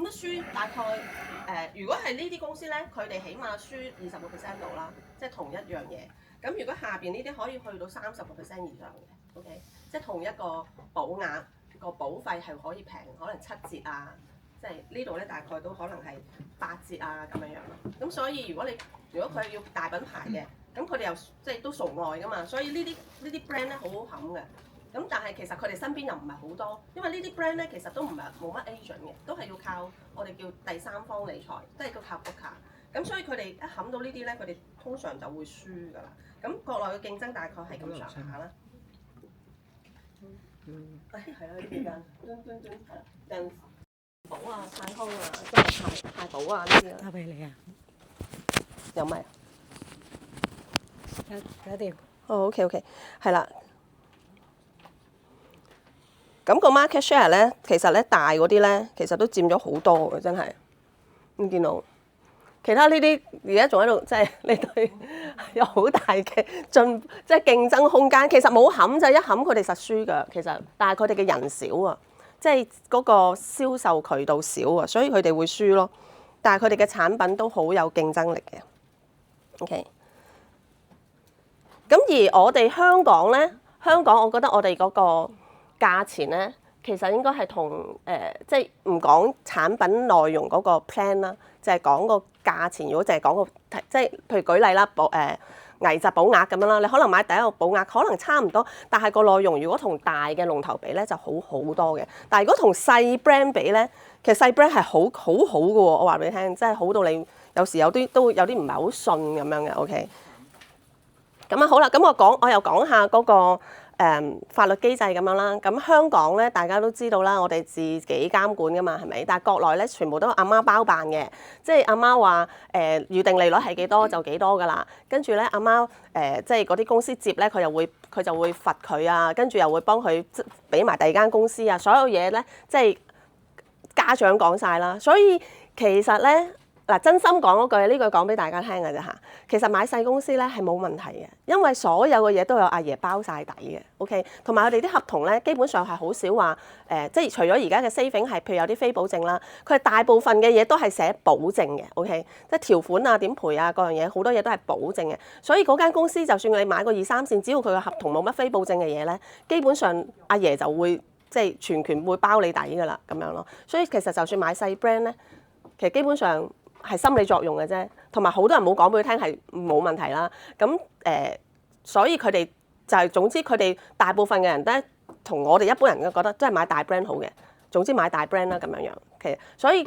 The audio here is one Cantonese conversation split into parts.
樣輸大概如果係呢啲公司咧，佢哋起碼輸20%度啦，即係同一樣嘢。咁如果下邊呢啲可以去到30%以上嘅 ，OK， 即係同一個保額個保費係可以平，可能7折啊，即係呢度咧大概都可能係8折啊咁樣樣咯。咁所以如果佢係要大品牌嘅，咁佢哋又即係都崇愛噶嘛，所以呢啲 brand 咧好好冚嘅。咁但係其實佢哋身邊又唔係好多，因為呢啲 brand 咧其實都唔係冇乜 agent 嘅，都係要靠我哋叫第三方理財，都係要靠 broker。咁所以佢哋一冚到呢啲咧，佢哋通常就會輸㗎啦。咁國內嘅競爭大概係咁上下啦。係啊，呢幾間人保啊、太空啊、即係太保啊呢啲啊。交俾你啊，有咩？搞掂。哦，OK， 係啦。咁個 market share 咧，其實咧大嗰啲咧，其實都佔咗好多嘅，真係。你見到其他呢啲而家仲喺度，即係你對有好大嘅即係競爭空間。其實冇冚就一冚佢哋實輸㗎，其實，但係佢哋嘅人少啊，即係嗰個銷售渠道少啊，所以佢哋會輸咯。但係佢哋嘅產品都好有競爭力嘅。OK。咁而我哋香港咧，我覺得我哋嗰個價錢咧，其實應該係同即係唔講產品內容嗰個 plan 啦，就係講個價錢。如果就係講個即係譬如舉例啦，危疾保額咁樣啦，你可能買第一個保額可能差唔多，但係個內容如果同大嘅龍頭比咧就好好多嘅。但係如果同細 brand 比咧，其實細 brand 係好嘅喎。我話俾你聽，真係好到你有時有啲都有啲唔係好信咁樣嘅。OK。咁啊好啦，咁我又講下嗰個法律機制咁樣啦。咁香港咧，大家都知道啦，我哋自己監管噶嘛，係咪？但係國內咧，全部都阿媽包辦嘅，即係阿媽話預定利率係幾多就幾多噶啦。跟住咧，阿媽即係嗰啲公司接咧，佢就會罰佢啊，跟住又會幫佢俾埋第二間公司啊，所有嘢咧即係家長講晒啦。所以其實咧。嗱，真心講嗰句，呢句講俾大家聽嘅啫嚇。其實買細公司咧係冇問題嘅，因為所有嘅嘢都有阿爺包晒底嘅。OK， 同埋我哋啲合同咧，基本上係好少話即係除咗而家嘅 saving 係，譬如有啲非保證啦，佢大部分嘅嘢都係寫保證嘅。OK， 即係條款啊、點賠啊、各樣嘢，好多嘢都係保證嘅。所以嗰間公司就算你買個2、3線，只要佢嘅合同冇乜非保證嘅嘢咧，基本上阿爺就會即係全權會包你底㗎啦，咁樣咯。所以其實就算買細 brand 咧，其實基本上係心理作用嘅啫，同埋好多人冇講俾佢聽係冇問題啦。咁所以佢哋就係總之佢哋大部分嘅人咧，同我哋一般人嘅覺得真係買大 brand 好嘅。總之買大 brand 啦咁樣樣。其實所以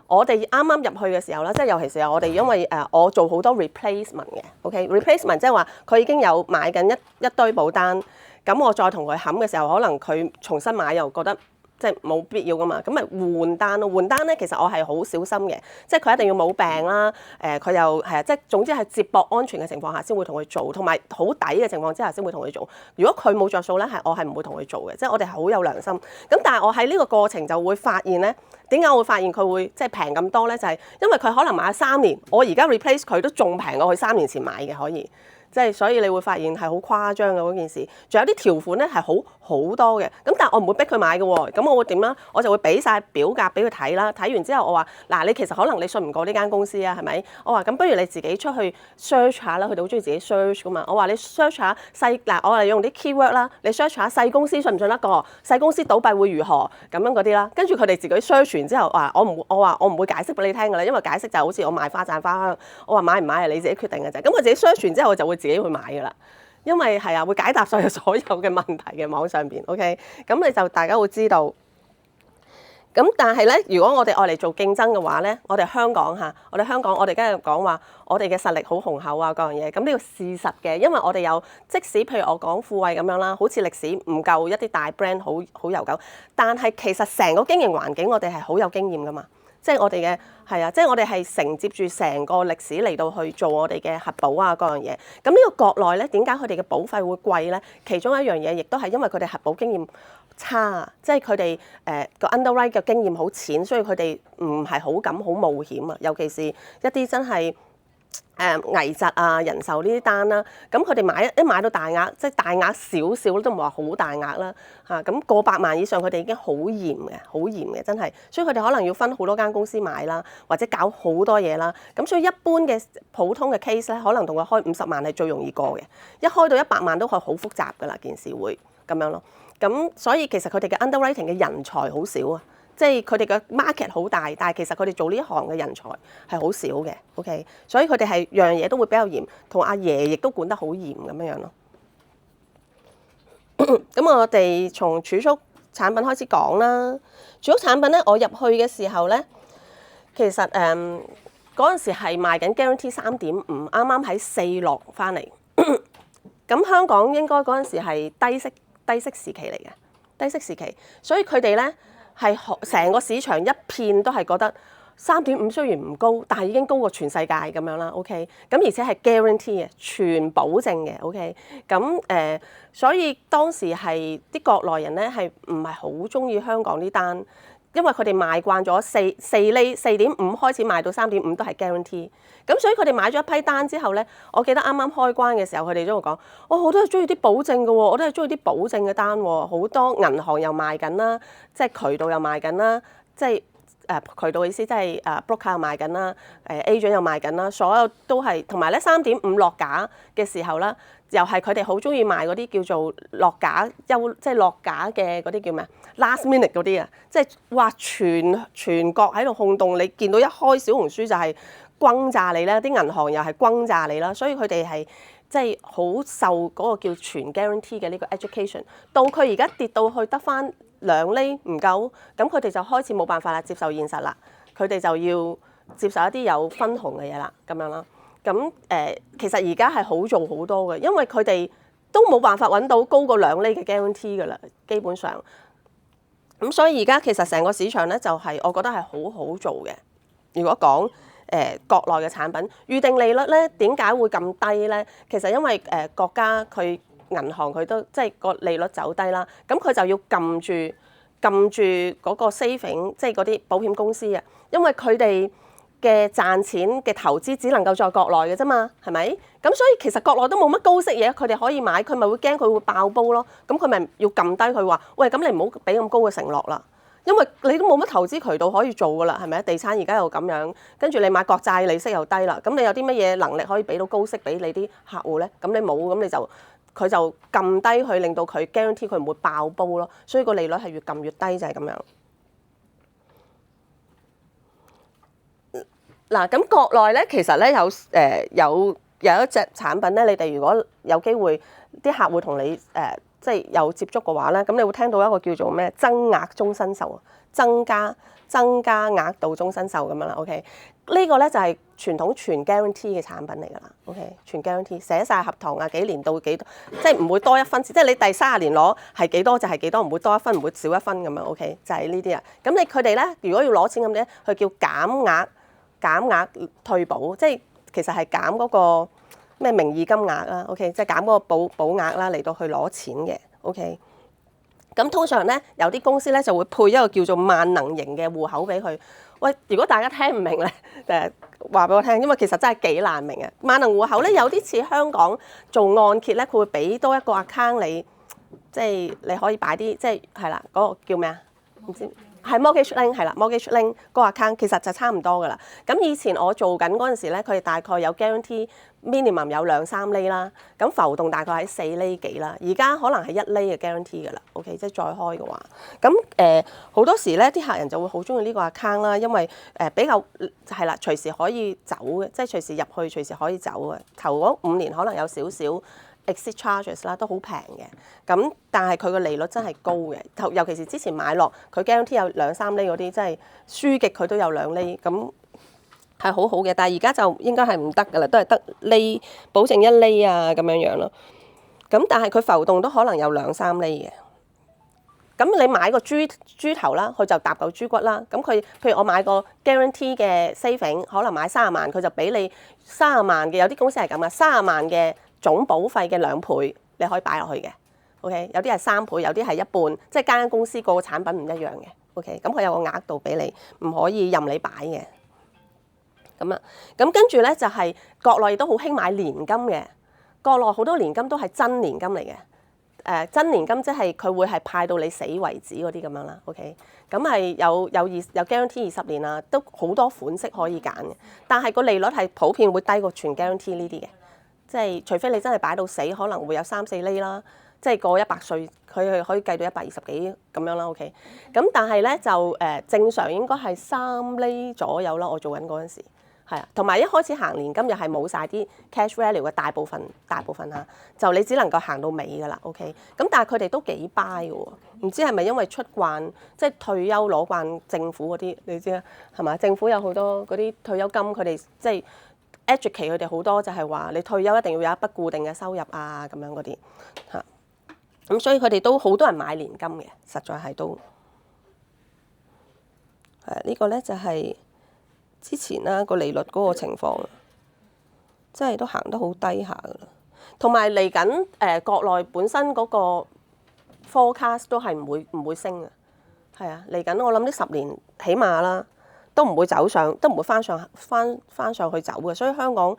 我哋啱啱入去嘅時候啦，即係尤其是我哋因為我做好多 replacement 嘅。OK，replacement 即係話佢已經有買緊一堆保單，咁我再同佢冚嘅時候，可能佢重新買又覺得即係冇必要噶嘛，咁咪換單咯。換單咧，其實我係好小心嘅，即係佢一定要冇病啦，佢又係啊，即係總之係接駁安全嘅情況下先會同佢做，同埋好抵嘅情況之下先會同佢做。如果佢冇着數咧，我係唔會同佢做嘅，即係我哋係好有良心。咁但係我喺呢個過程就會發現咧，點解我會發現佢會即係平咁多咧？就係因為佢可能買咗3年，我而家 replace 佢都仲平過佢3年前買嘅可以。即係所以你會發現係好誇張嘅嗰件事，仲有啲條款咧係好多嘅，咁但係我唔會逼佢買嘅喎，咁我會點啦？我就會俾晒表格俾佢睇啦，睇完之後我話嗱，你其實可能你信唔過呢間公司啊，係咪？我話咁不如你自己出去 search 下啦，佢哋好中意自己 search 噶嘛。我話你 search 下細嗱，我係用啲 keyword 啦，你 search 下細公司信唔信得過？細公司倒閉會如何咁樣嗰啲啦。跟住佢哋自己 search 完之後話我唔會解釋俾你聽㗎啦，因為解釋就好似我賣花讚花香，我話買唔買係你自己決定嘅啫。咁我自己 search 完之後我就會自己去買㗎啦，因為係啊會解答所有嘅問題嘅網上邊 ，OK， 咁你就大家會知道。咁但係咧，如果我哋愛嚟做競爭嘅話咧，我哋香港我哋梗係講話我哋嘅實力好雄厚啊，各樣嘢。咁呢個事實嘅，因為我哋有即使譬如我講富衛咁樣啦，好似歷史唔夠一啲大 brand 好悠久，但係其實成個經營環境我哋係好有經驗㗎嘛。即係我哋嘅係啊，即係我哋係承接住成個歷史嚟到去做我哋嘅核保啊，各樣嘢。咁呢個國內咧，點解佢哋嘅保費會貴咧？其中一樣嘢亦都係因為佢哋核保經驗差，即係佢哋個 underwrite 嘅經驗好淺，所以佢哋唔係好敢好冒險啊。尤其是一啲真係危疾啊、人壽呢啲單啦，咁佢哋買到大額，即係大額少少都唔話好大額啦嚇，咁過百萬以上佢哋已經好嚴嘅，好嚴嘅真係，所以佢哋可能要分好多間公司買啦，或者搞好多嘢啦，咁所以一般嘅普通嘅 case 咧，可能同佢開50萬係最容易過嘅，一開到100萬都係好複雜噶啦，件事會咁樣咯，咁所以其實佢哋嘅 underwriting 嘅人才好少啊。即係佢哋嘅 market 好大，但係其實佢哋做呢一行嘅人才係好少嘅，OK，所以佢哋係樣嘢都會比較嚴，同阿爺亦都管得好嚴咁樣樣咯。咁我哋從儲蓄產品開始講啦。儲蓄產品咧，我入去嘅時候咧，其實嗰陣時係賣緊 guarantee 3.5，啱啱喺4落翻嚟。咁香港應該嗰陣時係低息時期嚟嘅，低息時期，所以佢哋咧。係成個市場一片都係覺得3.5雖然唔高，但係已經高過全世界咁樣啦。OK， 咁而且係 guarantee 嘅，全保證嘅。OK， 咁所以當時係啲國內人咧係唔係好中意香港呢單，因為佢哋賣慣咗4厘4.5開始賣到3.5都係 guarantee。咁所以佢哋買咗一批單之後咧，我記得啱啱開關嘅時候，佢哋都會講：我都係中意啲保證嘅喎，我都係中意啲保證嘅單喎。好多銀行又賣緊啦，即係渠道又賣緊啦，即係渠道嘅意思即係broker 又賣緊啦，agent 又賣緊啦，所有都係同埋咧3.5落架嘅時候啦，又係佢哋好中意賣嗰啲叫做落架即係落架嘅嗰啲叫咩 last minute 嗰啲啊，即係哇全國喺度轟動，你見到一開小紅書就係轟炸你啦，啲銀行又係轟炸你啦，所以佢哋係即係好受嗰個叫全 guarantee 嘅呢個 education。到佢而家跌到去得返2厘唔夠，咁佢哋就開始冇辦法啦，接受現實啦，佢哋就要接受一啲有分紅嘅嘢啦，咁樣啦。咁其實而家係好做好多嘅，因為佢哋都冇辦法揾到高過2厘嘅 guarantee 㗎啦，基本上。咁所以而家其實成個市場咧就係我覺得係好好做嘅。如果講國內嘅產品預定利率咧，點解會咁低咧？其實因為國家佢銀行佢都即係個利率走低啦，咁佢就要撳住嗰個 saving， 即係嗰啲保險公司啊，因為佢哋嘅賺錢嘅投資只能夠在國內嘅啫嘛，係咪？咁所以其實國內都冇乜高息嘢，佢哋可以買，佢咪會驚佢會爆煲咯。咁佢咪要撳低佢話，喂，咁你唔好俾咁高嘅承諾啦。因為你都冇乜投資渠道可以做㗎啦，係咪啊？地產而家又咁樣，跟住你買國債利息又低啦，咁你有啲乜嘢能力可以俾到高息俾你啲客戶咧？咁你冇，咁佢就撳低佢，令到佢 guarantee 佢唔會爆煲咯。所以個利率係越撳越低就係咁樣。嗱，咁國內咧其實咧有一隻產品咧，你哋如果有機會啲客戶同你即係有接觸嘅話咧，咁你會聽到一個叫做咩增額終身壽啊，增加額度終身壽咁樣啦。OK， 呢個咧就係傳統全 guarantee 嘅產品嚟㗎啦。OK， 全 guarantee 寫晒合同啊，幾年到幾多，即係唔會多一分，即係你第30年攞係幾多就係幾多，唔會多一分唔會少一分咁樣。OK， 就係呢啲啊。咁佢哋咧如果要攞錢咁咧，佢叫減額退保，即係其實係減嗰個咩名義金額啦，OK， 即係減嗰個保額啦，嚟到去攞錢嘅，OK。咁通常咧，有啲公司咧就會配一個叫做萬能型嘅戶口俾佢。喂，如果大家聽唔明咧，話俾我聽，因為其實真係幾難明嘅。萬能戶口咧有啲似香港做按揭咧，佢會俾多一個 account 你，即係你可以擺啲，即係啦，嗰個叫咩啊？唔知。係 mortgage link 係啦 ，mortgage link 嗰個 account 其實就差唔多噶啦。咁以前我做緊嗰陣時咧，佢哋大概有 guarantee minimum 有2-3厘啦，咁浮動大概喺4厘幾啦。而家可能係1厘嘅 guarantee 噶啦。OK， 即係再開嘅話，咁好多時咧啲客人就會好中意呢個 account 啦，因為比較係啦，隨時可以走嘅，即係隨時入去，隨時可以走嘅。頭嗰5年可能有少少exit charges 啦，都好平嘅，咁但係佢個利率真係高嘅，尤其是之前買落佢 guarantee 有2-3厘嗰啲，真係輸極佢都有2厘，咁係好好嘅。但係而家就應該係唔得㗎啦，都係得厘保證1厘啊咁樣樣咯。咁但係佢浮動都可能有2-3厘嘅。咁你買個豬頭啦，佢就搭嚿豬骨啦。咁佢譬如我買個 guarantee 嘅 saving， 可能買30萬，佢就俾你30萬嘅，有啲公司係咁啊，30萬嘅總保費嘅2倍，你可以擺落去嘅。OK， 有啲係3倍，有啲係1半，即係間公司個產品唔一樣嘅。OK， 咁佢有個額度俾你，唔可以任你擺嘅。咁啊，咁跟住咧就係國內亦都好興買年金嘅，國內好多年金都係真年金嚟嘅。真年金即係佢會係派到你死為止嗰啲咁樣啦，OK？咁係有 guarantee 20年啊，都好多款式可以揀嘅。但係個利率係普遍會低過全 guarantee 呢啲嘅，即係除非你真係擺到死，可能會有3-4厘啦，即係過100歲佢係可以計到120幾咁樣啦，OK？咁但係咧就正常應該係3厘左右啦，我做緊嗰陣時。係啊，同埋一開始行年金又係冇晒啲 cash value 嘅大部分嚇，就你只能夠行到尾㗎啦，OK。咁但係佢哋都幾 buy 嘅喎，唔知係咪因為出慣即係退休攞慣政府嗰啲，你知啦係嘛？政府有好多嗰啲退休金，佢哋即係 educate 佢哋好多，就係話你退休一定要有一筆固定嘅收入啊咁樣嗰啲嚇。咁所以佢哋都好多人買年金嘅，實在係都係呢個咧就係。之前啦個利率嗰個情況，真係都行得好低下噶啦。同埋嚟緊國內本身嗰個 forecast 都係唔會升嘅，係啊，嚟緊我諗呢10年起碼啦，都唔會走上，都唔會翻上去走嘅。所以香港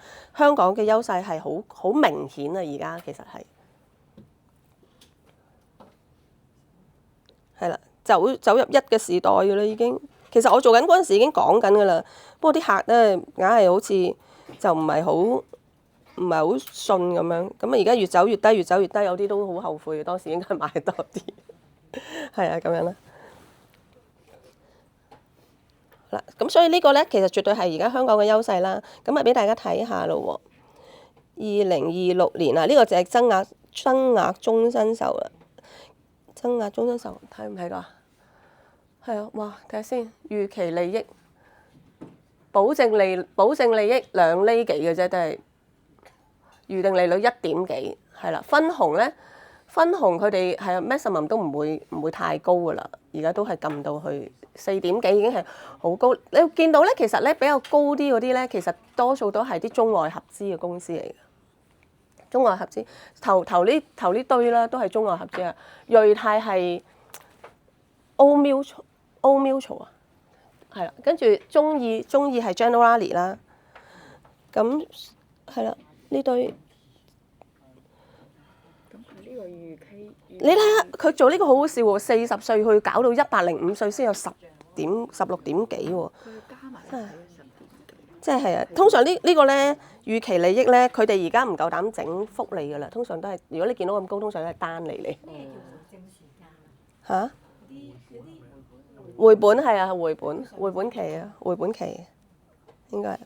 嘅優勢係好明顯啊！而家其實係啦，走入一嘅時代噶啦已經。其實我做緊嗰陣時已經講緊㗎啦，不過啲客咧硬係好似就唔係好信咁樣，咁啊而家越走越低，越走越低，有啲都好後悔嘅，當時應該買多啲，係啊咁樣啦。嗱，咁所以呢個咧其實絕對係而家香港嘅優勢啦。咁啊俾大家睇下咯喎，2026年啊，呢個就係增額終身壽啦，增額終身壽睇唔睇到啊？係啊，哇！睇下先，預期利益、保證利益2厘幾嘅啫，都係預定利率1點幾，係啦。分紅佢哋係啊 maximum 都唔會太高噶啦，而家都係撳到去4點幾已經係好高。你會見到咧，其實咧比較高啲嗰啲咧，其實多數都係啲中外合資嘅公司嚟嘅。中外合資頭呢堆啦，都係中外合資啊。瑞泰係 Old Mutual 啊，係啦，跟住中意係 Generali 啦，咁係啦呢對。咁佢呢個預期，你睇下佢做呢個好好笑喎，40歲去搞到105歲先有16點幾喎，加埋真係即係啊！通常呢個咧預期利益咧，佢哋而家唔夠膽整福利噶啦，通常都係如果你見到咁高，通常都係單嚟你嚇。回本係啊，回本期啊，回本期應該係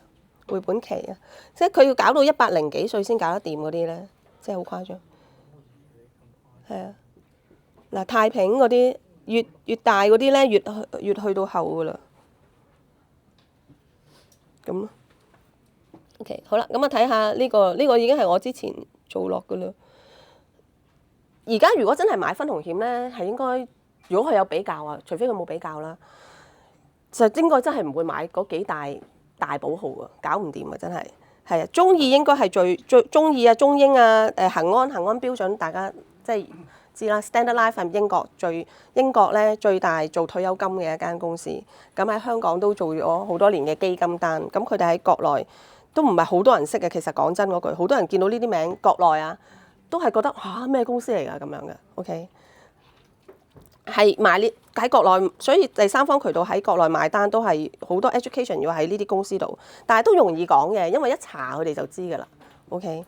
回本期啊，即係佢要搞到100幾歲先搞得掂嗰啲咧，即係好誇張。係啊，嗱太平嗰啲越大嗰啲咧，越去到後噶啦。咁 OK 好啦，咁啊睇下呢個已經係我之前做落噶啦。而家如果真係買分紅險咧，係應該。如果佢有比較啊，除非佢冇比較啦，就應該真係唔會買嗰幾大保號啊，搞唔掂啊，真係係啊。中意應該係最中意啊，中英啊，恒安標準，大家即係知啦。Standard Life 係英國咧最大做退休金嘅一間公司，咁喺香港都做咗好多年嘅基金單，咁佢哋喺國內都唔係好多人識嘅。其實講真嗰句，好多人見到呢啲名國內啊，都係覺得嚇咩公司嚟㗎咁樣嘅 ，OK。係買呢喺國內，所以第三方渠道喺國內買單都係好多 education 要喺呢啲公司度，但係都容易講嘅，因為一查佢哋就知㗎啦。OK，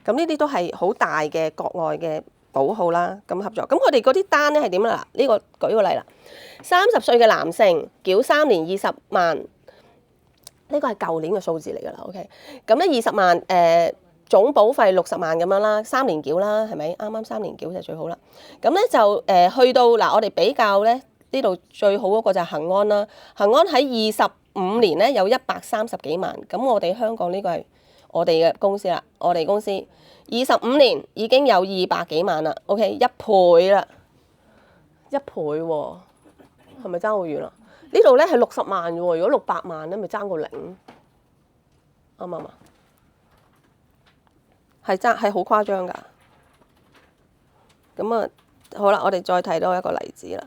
咁呢啲都係好大嘅國外嘅保號啦，咁合作。咁佢哋嗰啲單咧係點啦？呢個舉個例啦，30歲嘅男性繳3年20萬，呢個係舊年嘅數字嚟㗎啦。OK，咁咧20萬總保費60萬咁樣啦，3年繳啦，係咪？啱3年繳就最好啦。咁咧就去到嗱，我哋比較咧呢度最好嗰個就係恒安啦。恒安喺25年咧有130幾萬，咁我哋香港呢個係我哋嘅公司啦，我哋公司25年已經有200幾萬啦。OK， 1倍啦，1倍喎，係咪爭好遠啊？呢度咧係60萬嘅喎，如果600萬咧咪爭個0，啱唔啱啊？係好誇張㗎，咁啊好啦，我哋再睇多一個例子啦。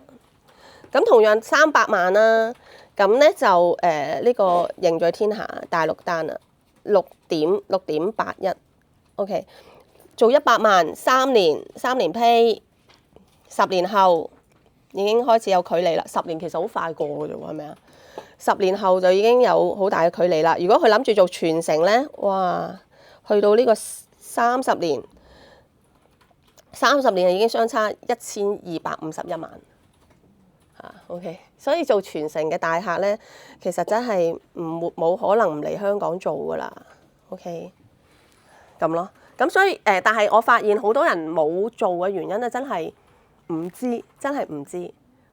咁同樣300萬啦，咁咧就呢個凝聚天下大陸單啊6.81，OK， 做100萬3年批，10年後已經開始有距離啦。10年其實好快過嘅啫喎，係咪啊？10年後就已經有好大嘅距離啦。如果佢諗住做傳承咧，哇，去到呢個30年已經相差1251萬。OK， 所以做傳承嘅大客咧，其實真係冇可能唔嚟香港做噶啦。OK， 咁咯。咁所以但係我發現好多人冇做嘅原因咧，真係唔知，真係唔知，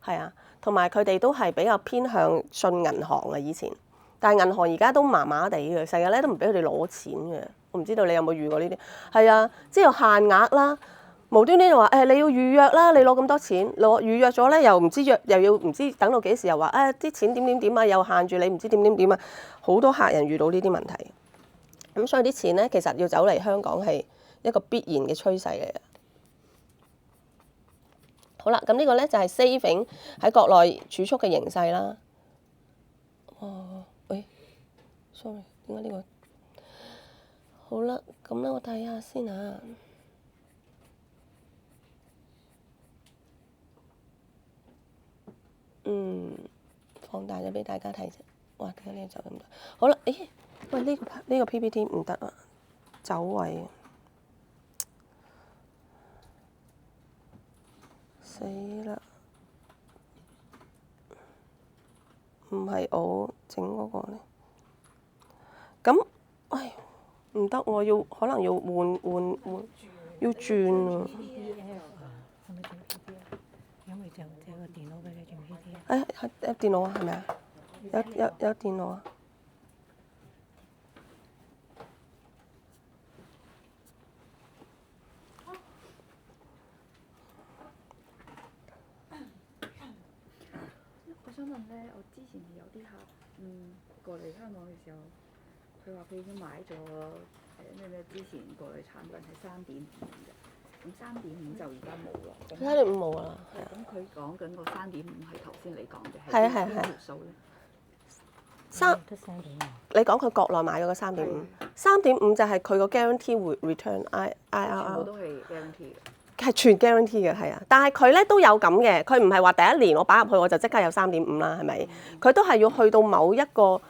係啊。同埋佢哋都係比較偏向信銀行啊，以前。但係銀行而家都麻麻地嘅，成日咧都唔俾佢哋攞錢嘅。我唔知道你有冇遇過呢啲？係啊，即係有限額啦。無端端就話你要預約啦，你攞咁多錢預約咗咧，又唔知又要唔知等到幾時，又話啲錢點啊，又限住你唔知點啊，好多客人遇到呢啲問題。咁所以啲錢咧，其實要走嚟香港係一個必然嘅趨勢嚟嘅。好啦，咁呢個咧就係 saving 喺國內儲蓄嘅形勢啦。sorry， 點解呢個？好啦，咁咧我睇下先啊。放大咗俾大家睇啫。哇！點解呢個就咁多？好啦，喂，呢個 PPT 唔得啊，走位，死啦！唔係我整嗰個咧。咁，唔得喎，可能要換，要轉啊。有電腦啊，係咪啊？有電腦啊！我想問咧，我之前有啲客過嚟香港嘅時候，佢話佢已經買咗咩之前過嚟產品係3.5嘅，咁3.5就而家冇咯。3.5冇啦。咁佢講緊個3.5係頭先你講嘅，係邊條數咧？你講佢國內買咗個3.5就係佢個 guarantee 會 return IRR。全部都係 guarantee 嘅。係全 guarantee 嘅，係啊，但係佢咧都有咁嘅，佢唔係話第一年我擺入去我就即刻有3.5啦，係咪？佢都係要去到某一個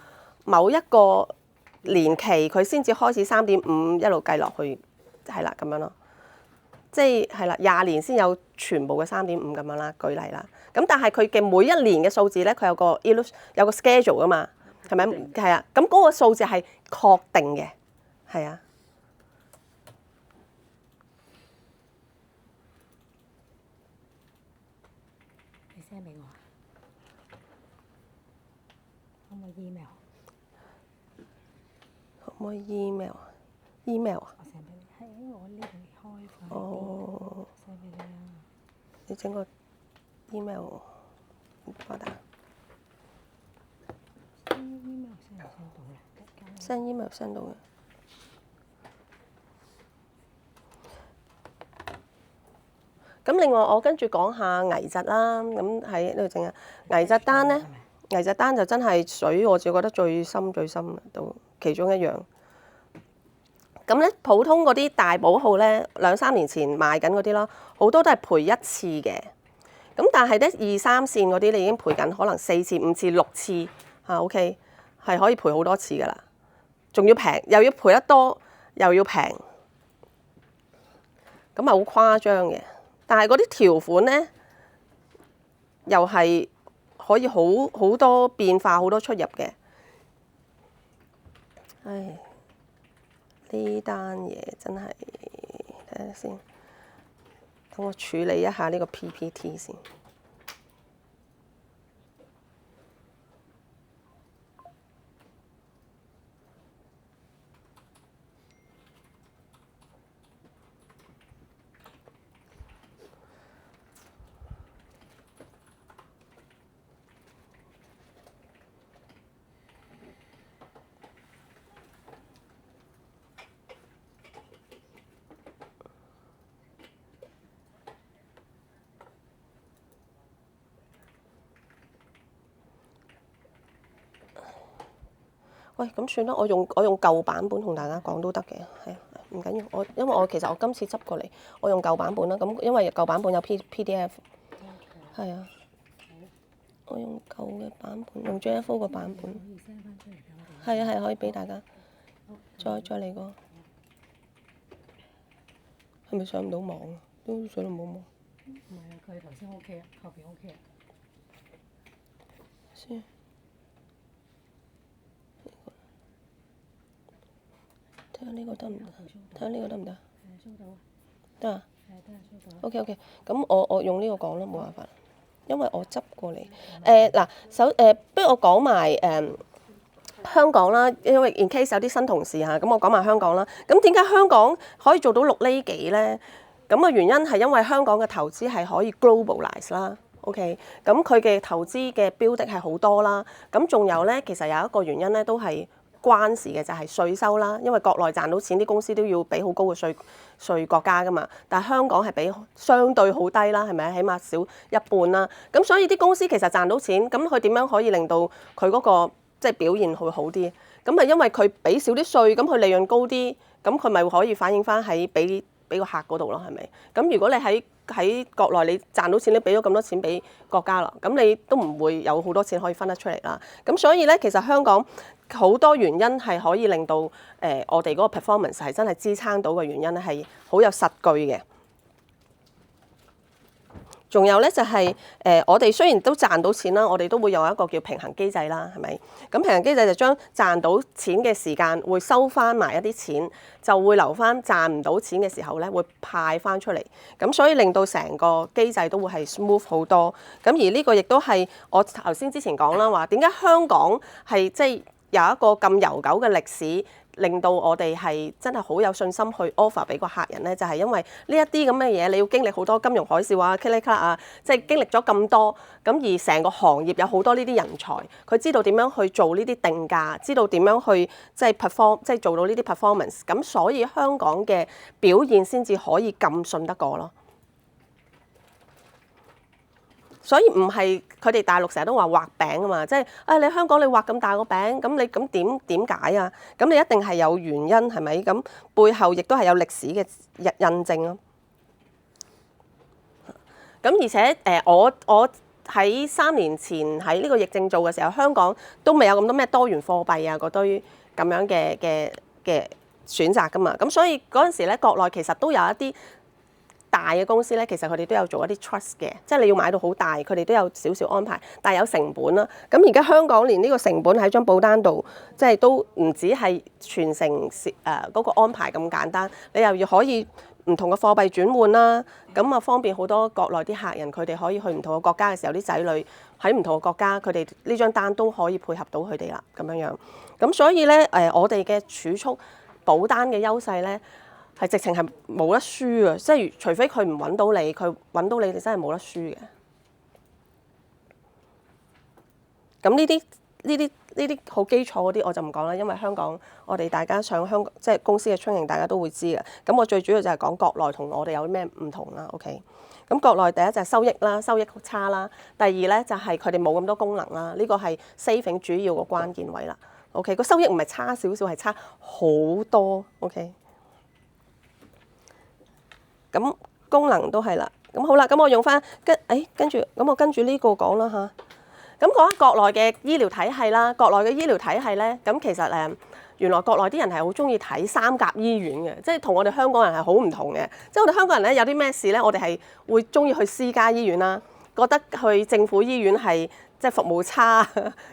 年期，佢先至開始3.5一路計落去，係啦咁樣咯。即係啦，20年先有全部嘅3.5咁樣啦，舉例啦。咁但係佢嘅每一年嘅數字咧，佢有個 schedule 噶嘛，係咪？係啊，咁嗰個數字係確定嘅，係啊。send 俾我啊？可唔可以 email？ 可唔可以 email 啊？我 send 俾你，係我呢度開放啲。哦。send 俾你啊！你整個 email 發達。send email send 到嘅。咁另外我跟住講下危疾啦，咁喺呢度整啊。危疾單咧，危疾單就真係水，我自己覺得最深到其中一樣。咁咧普通嗰啲大保號咧，2-3年前賣緊嗰啲咯，好多都係賠1次嘅。咁但係咧2-3線嗰啲你已經賠緊可能4次、5次、6次嚇 OK， 係可以賠好多次噶啦，仲要平，又要賠得多，又要平，咁係好誇張嘅。但係嗰啲條款咧，又係可以好多變化，好多出入嘅。唉，呢單嘢真係睇下先，等我處理一下呢個 PPT 先。喂，咁算啦，我用舊版本同大家講都得嘅，係啊，唔緊要。因為我其實我今次執過嚟，我用舊版本啦。咁因為舊版本有 PDF，係啊，我用舊嘅版本，用 JFO 個版本。係啊係，可以俾大家。再嚟個，係咪上唔到網啊？都上到冇網。唔係啊，佢頭先 OK 啊，後邊 OK 啊。先。睇下呢個得唔得？睇下呢個得唔得？收到啊。得啊。得啊，收到。OK，咁我用呢個講啦，冇辦法，因為我執過嚟。不如我講埋香港啦，因為 in case 有啲新同事嚇，咁我講埋香港啦。咁點解香港可以做到6厘幾咧？咁嘅原因係因為香港嘅投資係可以 globalize 啦。OK，咁佢嘅投資嘅標的係好多啦。咁仲有咧，其實有一個原因咧，都係關事嘅，就係稅收啦。因為國內賺到錢，啲公司都要俾好高嘅稅國家噶嘛。但係香港係俾相對好低啦，係咪？起碼少一半啦。咁所以啲公司其實賺到錢，咁佢點樣可以令到佢嗰個即係表現會好啲？咁係因為佢俾少啲稅，咁佢利潤高啲，咁佢咪可以反映翻喺俾個客嗰度咯，係咪？咁如果你喺國內你賺到錢，你俾咗咁多錢俾國家啦，咁你都唔會有好多錢可以分得出嚟啦。咁所以咧，其實香港好多原因係可以令到我哋嗰個 performance 係真係支撐到嘅原因咧，係好有實據嘅。仲有咧就係我哋雖然都賺到錢啦，我哋都會有一個叫平衡機制啦，係咪？咁平衡機制就將賺到錢嘅時間會收翻埋一啲錢，就會留翻賺唔到錢嘅時候咧，會派翻出嚟。咁所以令到成個機制都會係 smooth 好多。咁而呢個亦都係我頭先之前講啦，話點解香港係即係有一個咁悠久嘅歷史。令到我哋係真係好有信心去 offer 俾個客人咧，就係因為呢一啲咁嘅嘢，你要經歷好多金融海嘯啊、K 啊，即係經歷咗咁多，咁而成個行業有好多呢啲人才，佢知道點樣去做呢啲定價，知道點樣去即係 perform，即係做到呢啲 performance，咁所以香港嘅表現先至可以咁信得過咯。所以唔係佢哋大陸成日都話畫餅啊嘛，即係你香港你畫咁大個餅，咁你咁點解啊？咁你一定係有原因係咪？咁背後亦都係有歷史嘅印證咯。咁而且我喺3年前喺呢個疫症做嘅時候，香港都未有咁多咩多元貨幣啊嗰堆咁樣嘅選擇噶嘛。咁所以嗰陣時咧，國內其實都有一啲大嘅公司咧，其實佢哋都有做一啲 trust 嘅，即係你要買到好大，佢哋都有少少安排，但係有成本啦。咁而家香港連呢個成本喺張保單度，即係都唔止係傳承嗰個安排咁簡單，你又要可以唔同嘅貨幣轉換啦，咁啊方便好多國內啲客人，佢哋可以去唔同嘅國家嘅時候，啲仔女喺唔同嘅國家，佢哋呢張單都可以配合到佢哋啦，咁樣樣。咁所以咧我哋嘅儲蓄保單嘅優勢咧，係直情係冇得輸啊！即係除非佢唔揾到你，佢揾到你哋真係冇得輸嘅。咁呢啲好基礎嗰啲我就唔講啦，因為香港我哋大家上香港即係公司嘅 training，大家都會知嘅。咁我最主要就係講國內同我哋有咩唔同啦。OK，咁國內第一就係收益啦，收益差啦。第二咧就係佢哋冇咁多功能啦，呢個係 saving 主要個關鍵位啦。OK，個收益唔係差少少，係差好多。OK。咁功能都係啦，咁好啦，咁我用翻跟住，咁我跟住呢個講啦嚇。咁講下國內嘅醫療體系啦，國內嘅醫療體系咧，咁其實原來國內啲人係好中意睇三甲醫院嘅，即係同我哋香港人係好唔同嘅。即係我哋香港人咧有啲咩事咧，我哋係會中意去私家醫院啦，覺得去政府醫院係即係服務差，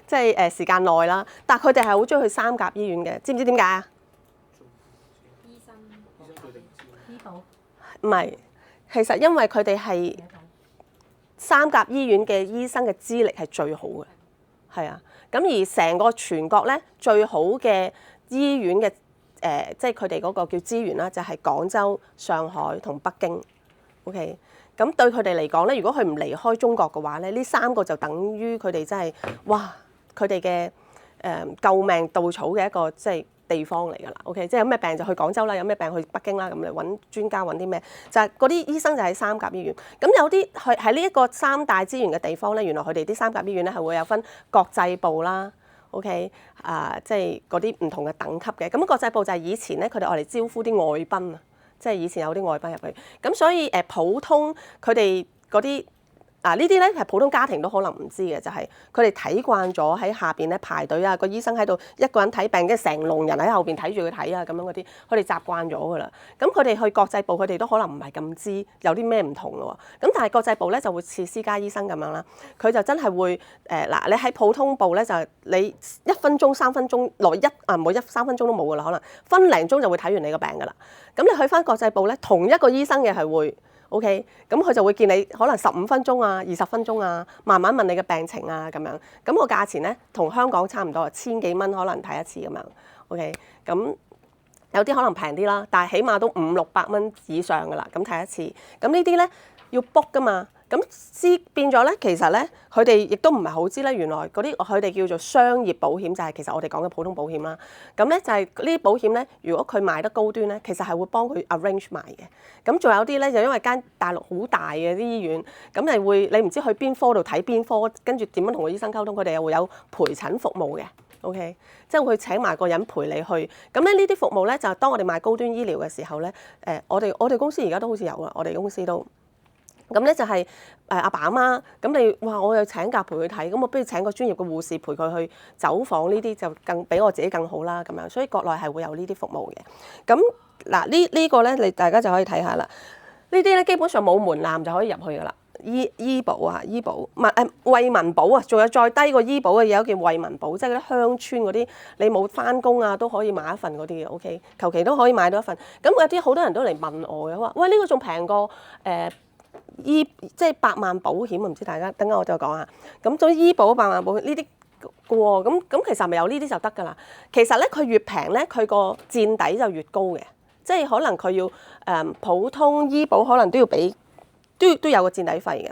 即係時間耐啦。但係佢哋係好中意去三甲醫院嘅，知唔知點解啊？醫生醫保唔係，其實因為佢哋係三甲醫院嘅醫生嘅資歷係最好嘅，係啊。咁而成個全國咧最好嘅醫院嘅即係佢哋嗰個叫資源啦，就係廣州、上海同北京。OK，咁對佢哋嚟講咧，如果佢唔離開中國嘅話咧，呢3個就等於佢哋真係哇，佢哋嘅救命稻草嘅一個即係地方嚟㗎啦。OK， 即係有咩病就去廣州啦，有咩病去北京啦，咁嚟揾專家揾啲咩，就係嗰啲醫生就喺三甲醫院。咁有啲喺呢一個3大資源嘅地方咧，原來佢哋啲三甲醫院咧係會有分國際部啦、OK 即係嗰啲唔同嘅等級嘅。咁國際部就係以前咧，佢哋愛嚟招呼啲外賓啊，即係以前有啲外賓入去。咁所以普通佢哋嗰啲。呢啲咧係普通家庭都可能唔知嘅，就係佢哋睇慣咗喺下邊咧排隊啊，個醫生喺度一個人睇病，跟住成籠人喺後邊睇住佢睇啊，咁樣嗰啲，佢哋習慣咗噶啦。咁佢哋去國際部，佢哋都可能唔係咁知有啲咩唔同咯喎。咁但係國際部咧就會似私家醫生咁樣啦，佢就真係會你喺普通部咧就係你1分鐘3分鐘內每3分鐘都冇噶啦，可能分零鐘就會睇完你個病噶啦。咁你去翻國際部咧，同一個醫生嘅係會。OK，咁佢就會見你可能15分鐘啊、20分鐘啊，慢慢問你嘅病情啊咁樣。咁個價錢咧同香港差唔多，1000幾蚊可能睇一次咁樣。OK，咁有啲可能平啲啦，但係起碼都500-600蚊以上噶啦，咁睇一次。咁呢啲咧要 book 噶嘛。咁變咗咧，其實咧佢哋亦都唔係好知咧，原來嗰啲佢哋叫做商業保險，就係其實我哋講嘅普通保險啦。咁咧就係呢啲保險咧，如果佢賣得高端咧，其實係會幫佢 arrange 埋嘅。咁仲有啲咧，就因為間大陸好大嘅啲醫院，咁係會你唔知去邊科度睇邊科，跟住點樣同個醫生溝通，佢哋又會有陪診服務嘅。OK， 即係會請埋個人陪你去。咁咧呢啲服務咧，就係當我哋賣高端醫療嘅時候咧，我哋公司而家都好似有啦，我哋公司都。咁咧就係阿爸阿媽，咁你哇我又請假陪佢睇，咁我不如請個專業嘅護士陪佢去走訪呢啲，就更比我自己更好啦咁樣。所以國內係會有呢啲服務嘅。咁嗱呢個咧，你大家就可以睇下啦。呢啲咧基本上冇門檻就可以入去噶啦。醫保啊，醫保唔係惠民保啊，仲有再低過醫保嘅嘢，有件惠民保，即係嗰啲鄉村嗰啲，你冇翻工啊都可以買一份嗰啲嘅。OK， 求其都可以買到一份。咁有啲好多人都嚟問我嘅，話喂呢個仲平過即係100萬保險啊！唔知大家等陣我再講下。咁總之醫保100萬保險呢啲嘅喎，咁其實咪有呢啲就得㗎啦。其實咧佢越平咧，佢個墊底就越高嘅。即係可能佢要普通醫保可能都要俾都有個墊底費嘅。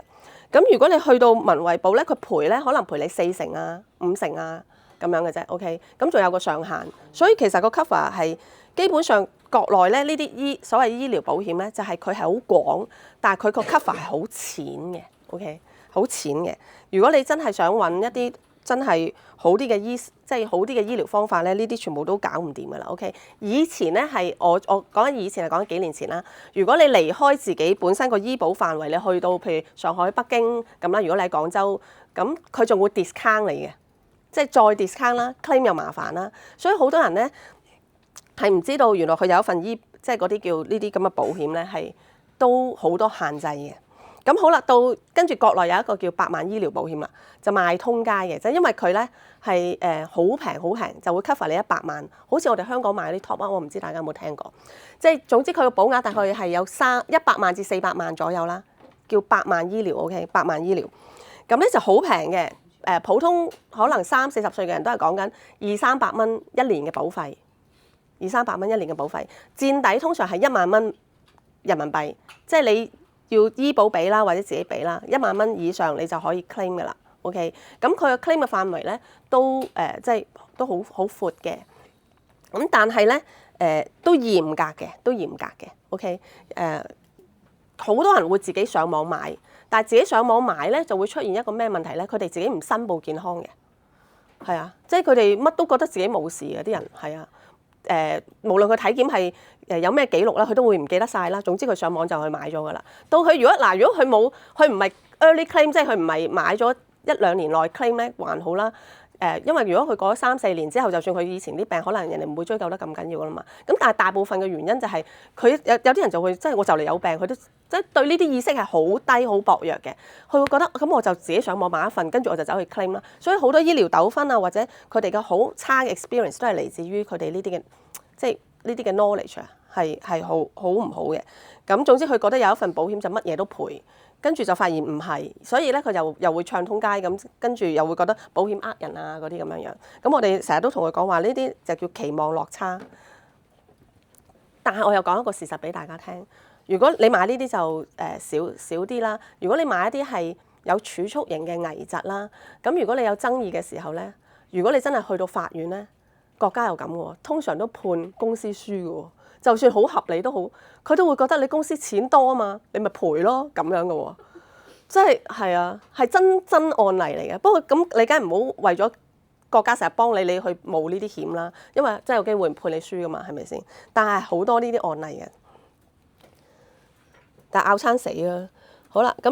咁如果你去到文惠保咧，佢賠咧可能賠你40%啊、50%啊咁樣嘅啫。OK， 咁仲有個上限，所以其實個 cover 係基本上。國內咧呢啲所謂醫療保險咧，就係佢係好廣，但係佢個 cover 係好淺嘅。OK， 好淺嘅。如果你真係想揾一啲真係好啲嘅即係好啲嘅醫療方法咧，呢啲全部都搞唔掂㗎啦。OK， 以前咧係我講緊以前係講緊幾年前啦。如果你離開自己本身個醫保範圍，你去到譬如上海、北京咁啦，如果你喺廣州，咁佢仲會 discount 你嘅，即係再 discount 啦 ，claim 又麻煩啦，所以好多人咧。係唔知道原來佢有一份即係嗰啲叫呢啲咁嘅保險咧，係都好多限制嘅。咁好啦，到跟住國內有一個叫100萬醫療保險啦，就賣通街嘅，就因為佢咧係好平好平，就會 cover 你100萬。好似我哋香港買啲 top one，我唔知大家有冇聽過。即係總之佢個保額大概係有100萬至400萬左右啦，叫100萬醫療 OK， 100萬醫療。咁咧就好平嘅，普通可能30-40歲嘅人都係講緊200-300蚊一年嘅保費。200-300蚊一年嘅保費，墊底通常係1萬蚊人民幣，即係你要醫保俾啦，或者自己俾啦，1萬蚊以上你就可以 claim 㗎啦。OK， 咁佢嘅 claim 嘅範圍咧都即係都好闊嘅。咁但係咧都嚴格嘅。OK， 好多人會自己上網買，但係自己上網買咧就會出現一個咩問題咧？佢哋自己唔申報健康嘅，係啊，即係佢哋乜都覺得自己冇事嘅啲人，係啊。無論佢體檢係有咩記錄啦，佢都會唔記得晒啦。總之佢上網就去買咗㗎啦。到佢如果佢唔係 early claim， 即係佢唔係買咗1-2年內 claim 咧，還好啦。因為如果佢過咗3-4年之後，就算佢以前啲病，可能人哋唔會追究得咁緊要㗎啦嘛。咁但係大部分嘅原因就係佢有啲人就會即係我就嚟有病，佢都即係對呢啲意識係好低好薄弱嘅。佢會覺得咁我就自己上網買一份，跟住我就走去 claim 啦。所以好多醫療糾紛啊，或者佢哋嘅好差嘅 experience 都係嚟自於佢哋呢啲嘅即係呢啲嘅 knowledge 啊，係好唔好嘅。咁總之佢覺得有一份保險就乜嘢都賠。跟住就發現唔係，所以咧佢又會唱通街咁，跟住又會覺得保險呃人啊嗰啲咁樣樣。咁我哋成日都同佢講話，呢啲就叫期望落差。但係我又講一個事實俾大家聽，如果你買呢啲就少啲啦。如果你買一啲係有儲蓄型嘅危疾啦，咁如果你有爭議嘅時候咧，如果你真係去到法院咧，國家又咁喎，通常都判公司輸嘅喎。就算好合理都好，佢都會覺得你公司錢多啊嘛，你咪賠咯咁樣嘅喎，即係啊，係真案例嚟嘅。不過咁你梗係唔好為咗國家成日幫你去冒呢啲險啦，因為真係有機會唔判你輸噶嘛，係咪先？但係好多呢啲案例嘅，但係拗餐死啦。好啦，咁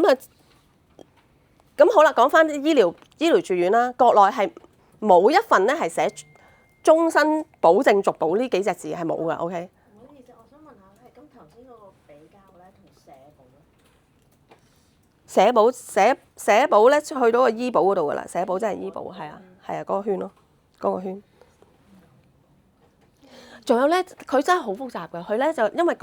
好啦，講翻醫療住院啦，國內係冇一份咧係寫終身保證續保呢幾隻字係冇噶 ，OK？ 唔好意思，我想問下咧，咁頭先嗰個比較咧同社保咧去到個醫保嗰度噶啦，社保真係醫保，係啊，嗰個圈咯，嗰個圈。仲有咧，佢真係好複雜㗎，佢咧就因為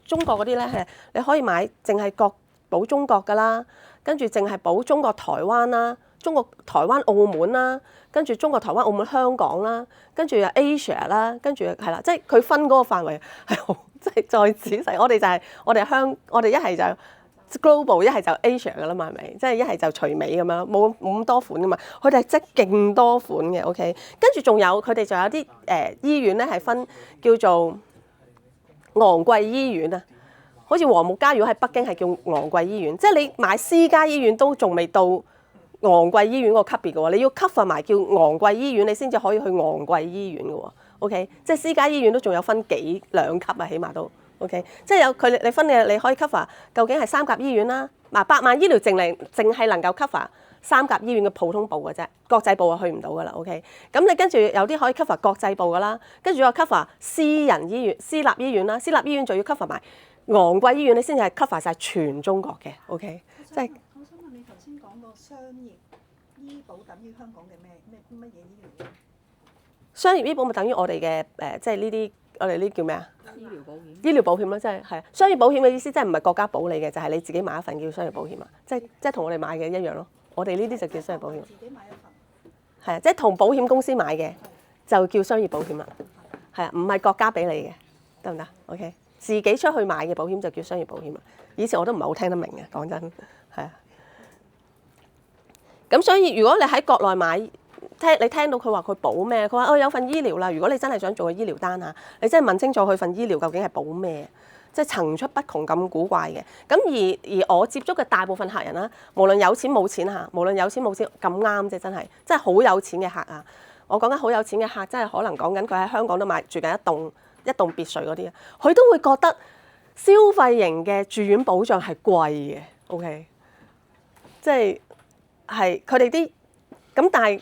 中國嗰啲咧係你可以買淨係國保中國㗎啦，跟住淨係保中國台灣啦，中國台灣澳門啦，跟住中國台灣澳門香港啦，跟住又 Asia 啦，跟住係啦，即係佢分嗰個範圍係好，即係再仔細。我哋就係我哋一係就 global， 一係就 Asia 㗎啦嘛，係咪？即係一係就隨美咁樣，冇咁多款㗎嘛。佢哋係即係勁多款嘅 ，OK。跟住仲有佢哋仲有啲醫院咧係分叫做昂貴醫院啊。好似和睦家如果喺北京係叫昂貴醫院，即係你買私家醫院都仲未到昂貴醫院個級別嘅喎，你要 cover 埋叫昂貴醫院，你先至可以去昂貴醫院嘅喎。OK， 即係私家醫院都仲有分兩級啊，起碼都 OK。即係有佢你分嘅，你可以 cover 究竟係三甲醫院啦，嗱8萬醫療淨係能夠 cover 三甲醫院嘅普通部嘅啫，國際部啊去唔到噶啦。OK， 咁你跟住有啲可以 cover 國際部噶啦，跟住又 cover 私人醫院、私立醫院啦，私立醫院就要 cover 埋昂貴醫院，你先至係 cover 晒全中國嘅。OK， 即係我想問你頭先講個商業醫保等於香港嘅乜嘢醫療咧？商業醫保咪等於我哋嘅即係呢啲我哋呢叫咩啊？醫療保險。醫療保險咯，即係商業保險嘅意思，即係唔係國家保你嘅，就係你自己買一份叫商業保險啊，即係同我哋買嘅一樣咯。我哋呢啲就叫商業保險。自己買一份。係啊，即係同保險公司買嘅就叫商業保險啦。係啊，唔係國家俾你嘅，得唔得 ？OK， 自己出去買嘅保險就叫商業保險啦。以前我都唔係好聽得明嘅，講真係啊。咁所以如果你喺國內買，你聽到佢話佢保咩？佢話有份醫療啦。如果你真係想做個醫療單嚇，你真係問清楚佢份醫療究竟係保咩？即係層出不窮咁古怪嘅。咁而我接觸嘅大部分客人啦，無論有錢冇錢嚇，無論有錢冇錢咁啱啫，真係好有錢嘅客啊！我講緊好有錢嘅客，真係可能講緊佢喺香港都住緊一棟別墅嗰啲啊，佢都會覺得消費型嘅住院保障係貴嘅。OK， 即係佢哋啲咁，但係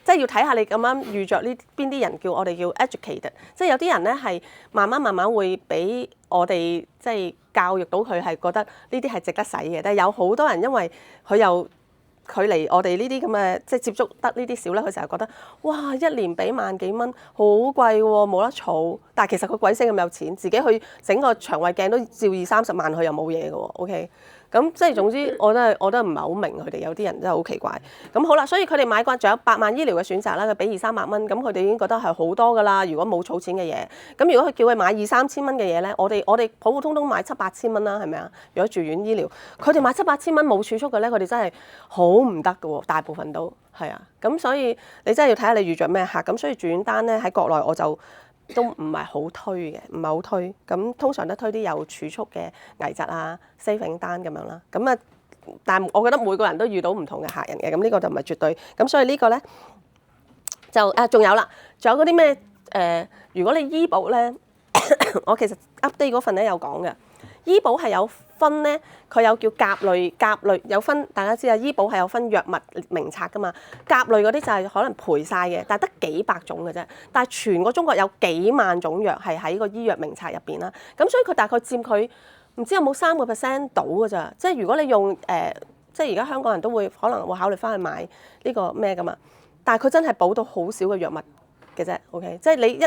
即係要睇下你咁啱遇着呢邊啲人，我哋叫 educated， 即係有啲人咧係慢慢會俾我哋即係教育到佢係覺得呢啲係值得使嘅，但係有好多人因為佢又距離我哋呢啲咁嘅即係接觸得呢啲少咧，佢成日覺得哇一年俾萬幾蚊好貴喎，冇得儲，但係其實佢鬼死咁有錢，自己去整個腸胃鏡都照20-30萬，佢又冇嘢嘅喎。OK。咁即係總之，我都唔係好明佢哋有啲人真係好奇怪。咁好啦，所以佢哋買慣仲有8萬醫療嘅選擇啦，佢俾200-300蚊，咁佢哋已經覺得係好多㗎啦。如果冇儲錢嘅嘢，咁如果佢叫佢買2-3千蚊嘅嘢咧，我哋普普通通買7-8千蚊啦，係咪啊？如果住院醫療，佢哋買7-8千蚊冇儲蓄嘅咧，佢哋真係好唔得㗎喎，大部分都係啊。咁所以你真係要睇下你遇着咩客。咁所以住院單咧喺國內我就都唔係好推嘅，唔係好推。咁通常都推啲有儲蓄嘅危疾啊、saving 單咁樣啦。咁啊，但係我覺得每個人都遇到唔同嘅客人嘅，咁呢個就唔係絕對。咁所以呢個咧就仲有啦，仲有嗰啲咩如果你醫保咧，我其實 update 嗰份咧有講嘅，醫保係有分咧，佢有叫甲類有分，大家知啊，醫保係有分藥物名冊噶嘛。甲類嗰啲就係可能賠晒嘅，但係得幾百種嘅啫。但係全個中國有幾萬種藥係喺個醫藥名冊入邊啦。咁所以佢大概佔佢唔知有冇3% 到㗎咋。即係如果你用即係而家香港人都會可能會考慮翻去買呢個咩噶嘛。但係佢真係保到好少嘅藥物嘅啫。OK， 即係你一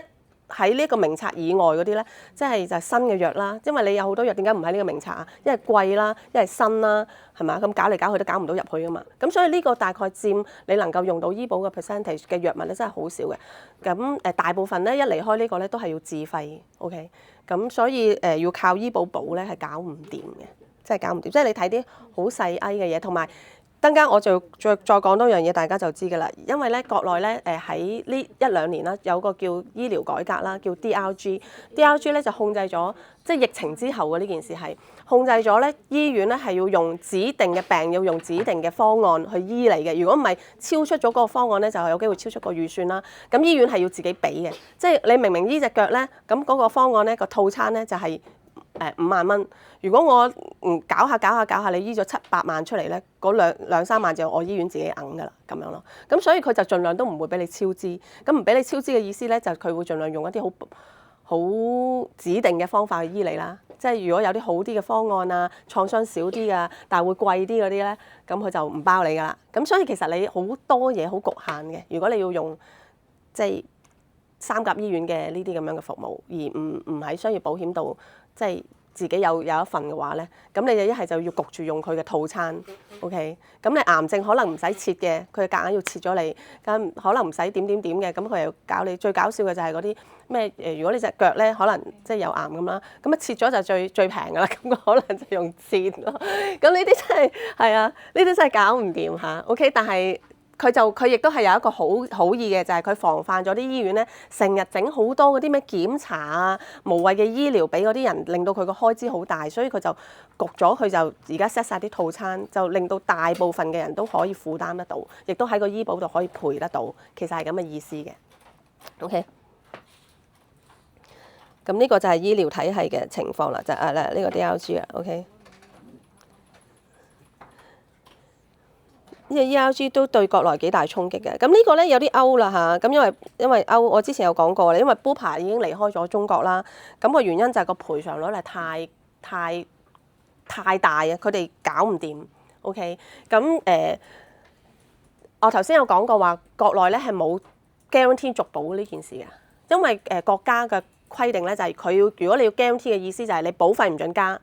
喺呢個名冊以外嗰啲咧，即係就係新嘅藥啦。因為你有好多藥點解唔喺呢個名冊啊？因為貴啦，因為新啦，係嘛？咁搞嚟搞去都搞唔到入去噶嘛。咁所以呢個大概佔你能夠用到醫保嘅 percentage 嘅藥物咧，真係好少嘅。咁大部分咧一離開呢個咧都係要自費。OK， 咁所以要靠醫保保咧係搞唔掂嘅，即係搞唔掂。即係你睇啲好細埃嘅嘢，同埋等間我就再講多樣嘢，大家就知㗎啦。因為咧國內咧喺呢1-2年啦，有個叫醫療改革啦，叫 DRG 咧就控制咗，即係疫情之後嘅呢件事係控制咗咧醫院咧係要用指定嘅病要用指定嘅方案去醫你嘅。如果唔係超出咗嗰個方案咧，就係有機會超出個預算啦。咁醫院係要自己俾嘅，即係你明明醫隻腳咧，咁嗰個方案咧個套餐咧就係5萬蚊。如果我搞下，你醫咗7-8萬出嚟咧，嗰2-3萬就我醫院自己揞㗎啦，咁樣咯。咁所以佢就盡量都唔會俾你超支。咁唔俾你超支嘅意思咧，就佢會盡量用一啲好指定嘅方法去醫你啦。即係如果有啲好啲嘅方案啊，創傷少啲啊，但係會貴啲嗰啲咧，咁佢就唔包你㗎啦。咁所以其實你好多嘢好局限嘅。如果你要用即係3甲醫院嘅呢啲咁樣嘅服務，而唔喺商業保險度即係自己有一份嘅話咧，咁你就一係就要焗住用佢嘅套餐 ，OK？ 咁你癌症可能唔使切嘅，佢夾硬要切咗你，咁可能唔使點嘅，咁佢又搞你。最搞笑嘅就係嗰啲咩如果你隻腳咧可能即係有癌咁啦，咁切咗就最平㗎啦，咁可能就用切咯。咁呢啲真係係啊，呢啲真係搞唔掂嚇 ，OK？ 但係佢亦都係有一個好意嘅，就係佢防範咗啲醫院咧，成日整好多嗰啲咩檢查啊、無謂嘅醫療俾嗰啲人，令到佢個開支好大，所以佢就焗咗，佢就而家 set 晒啲套餐，就令到大部分嘅人都可以負擔得到，亦都喺個醫保度可以賠得到，其實係咁嘅意思嘅。OK， 咁呢個就係醫療體系嘅情況啦，就係呢個 DRG 啊 ，OK。呢個 ERG 都對國內幾大衝擊嘅，咁呢個咧有啲歐啦嚇，咁因為歐我之前有講過啦，因為 Bupa 已經離開咗中國啦，咁個原因就係個賠償率係太大啊，佢哋搞唔掂 ，OK， 咁我頭先有講過話，國內咧係冇 guarantee 續保呢件事嘅，因為國家嘅規定咧就係如果你要 guarantee 嘅意思就係你保費唔準加。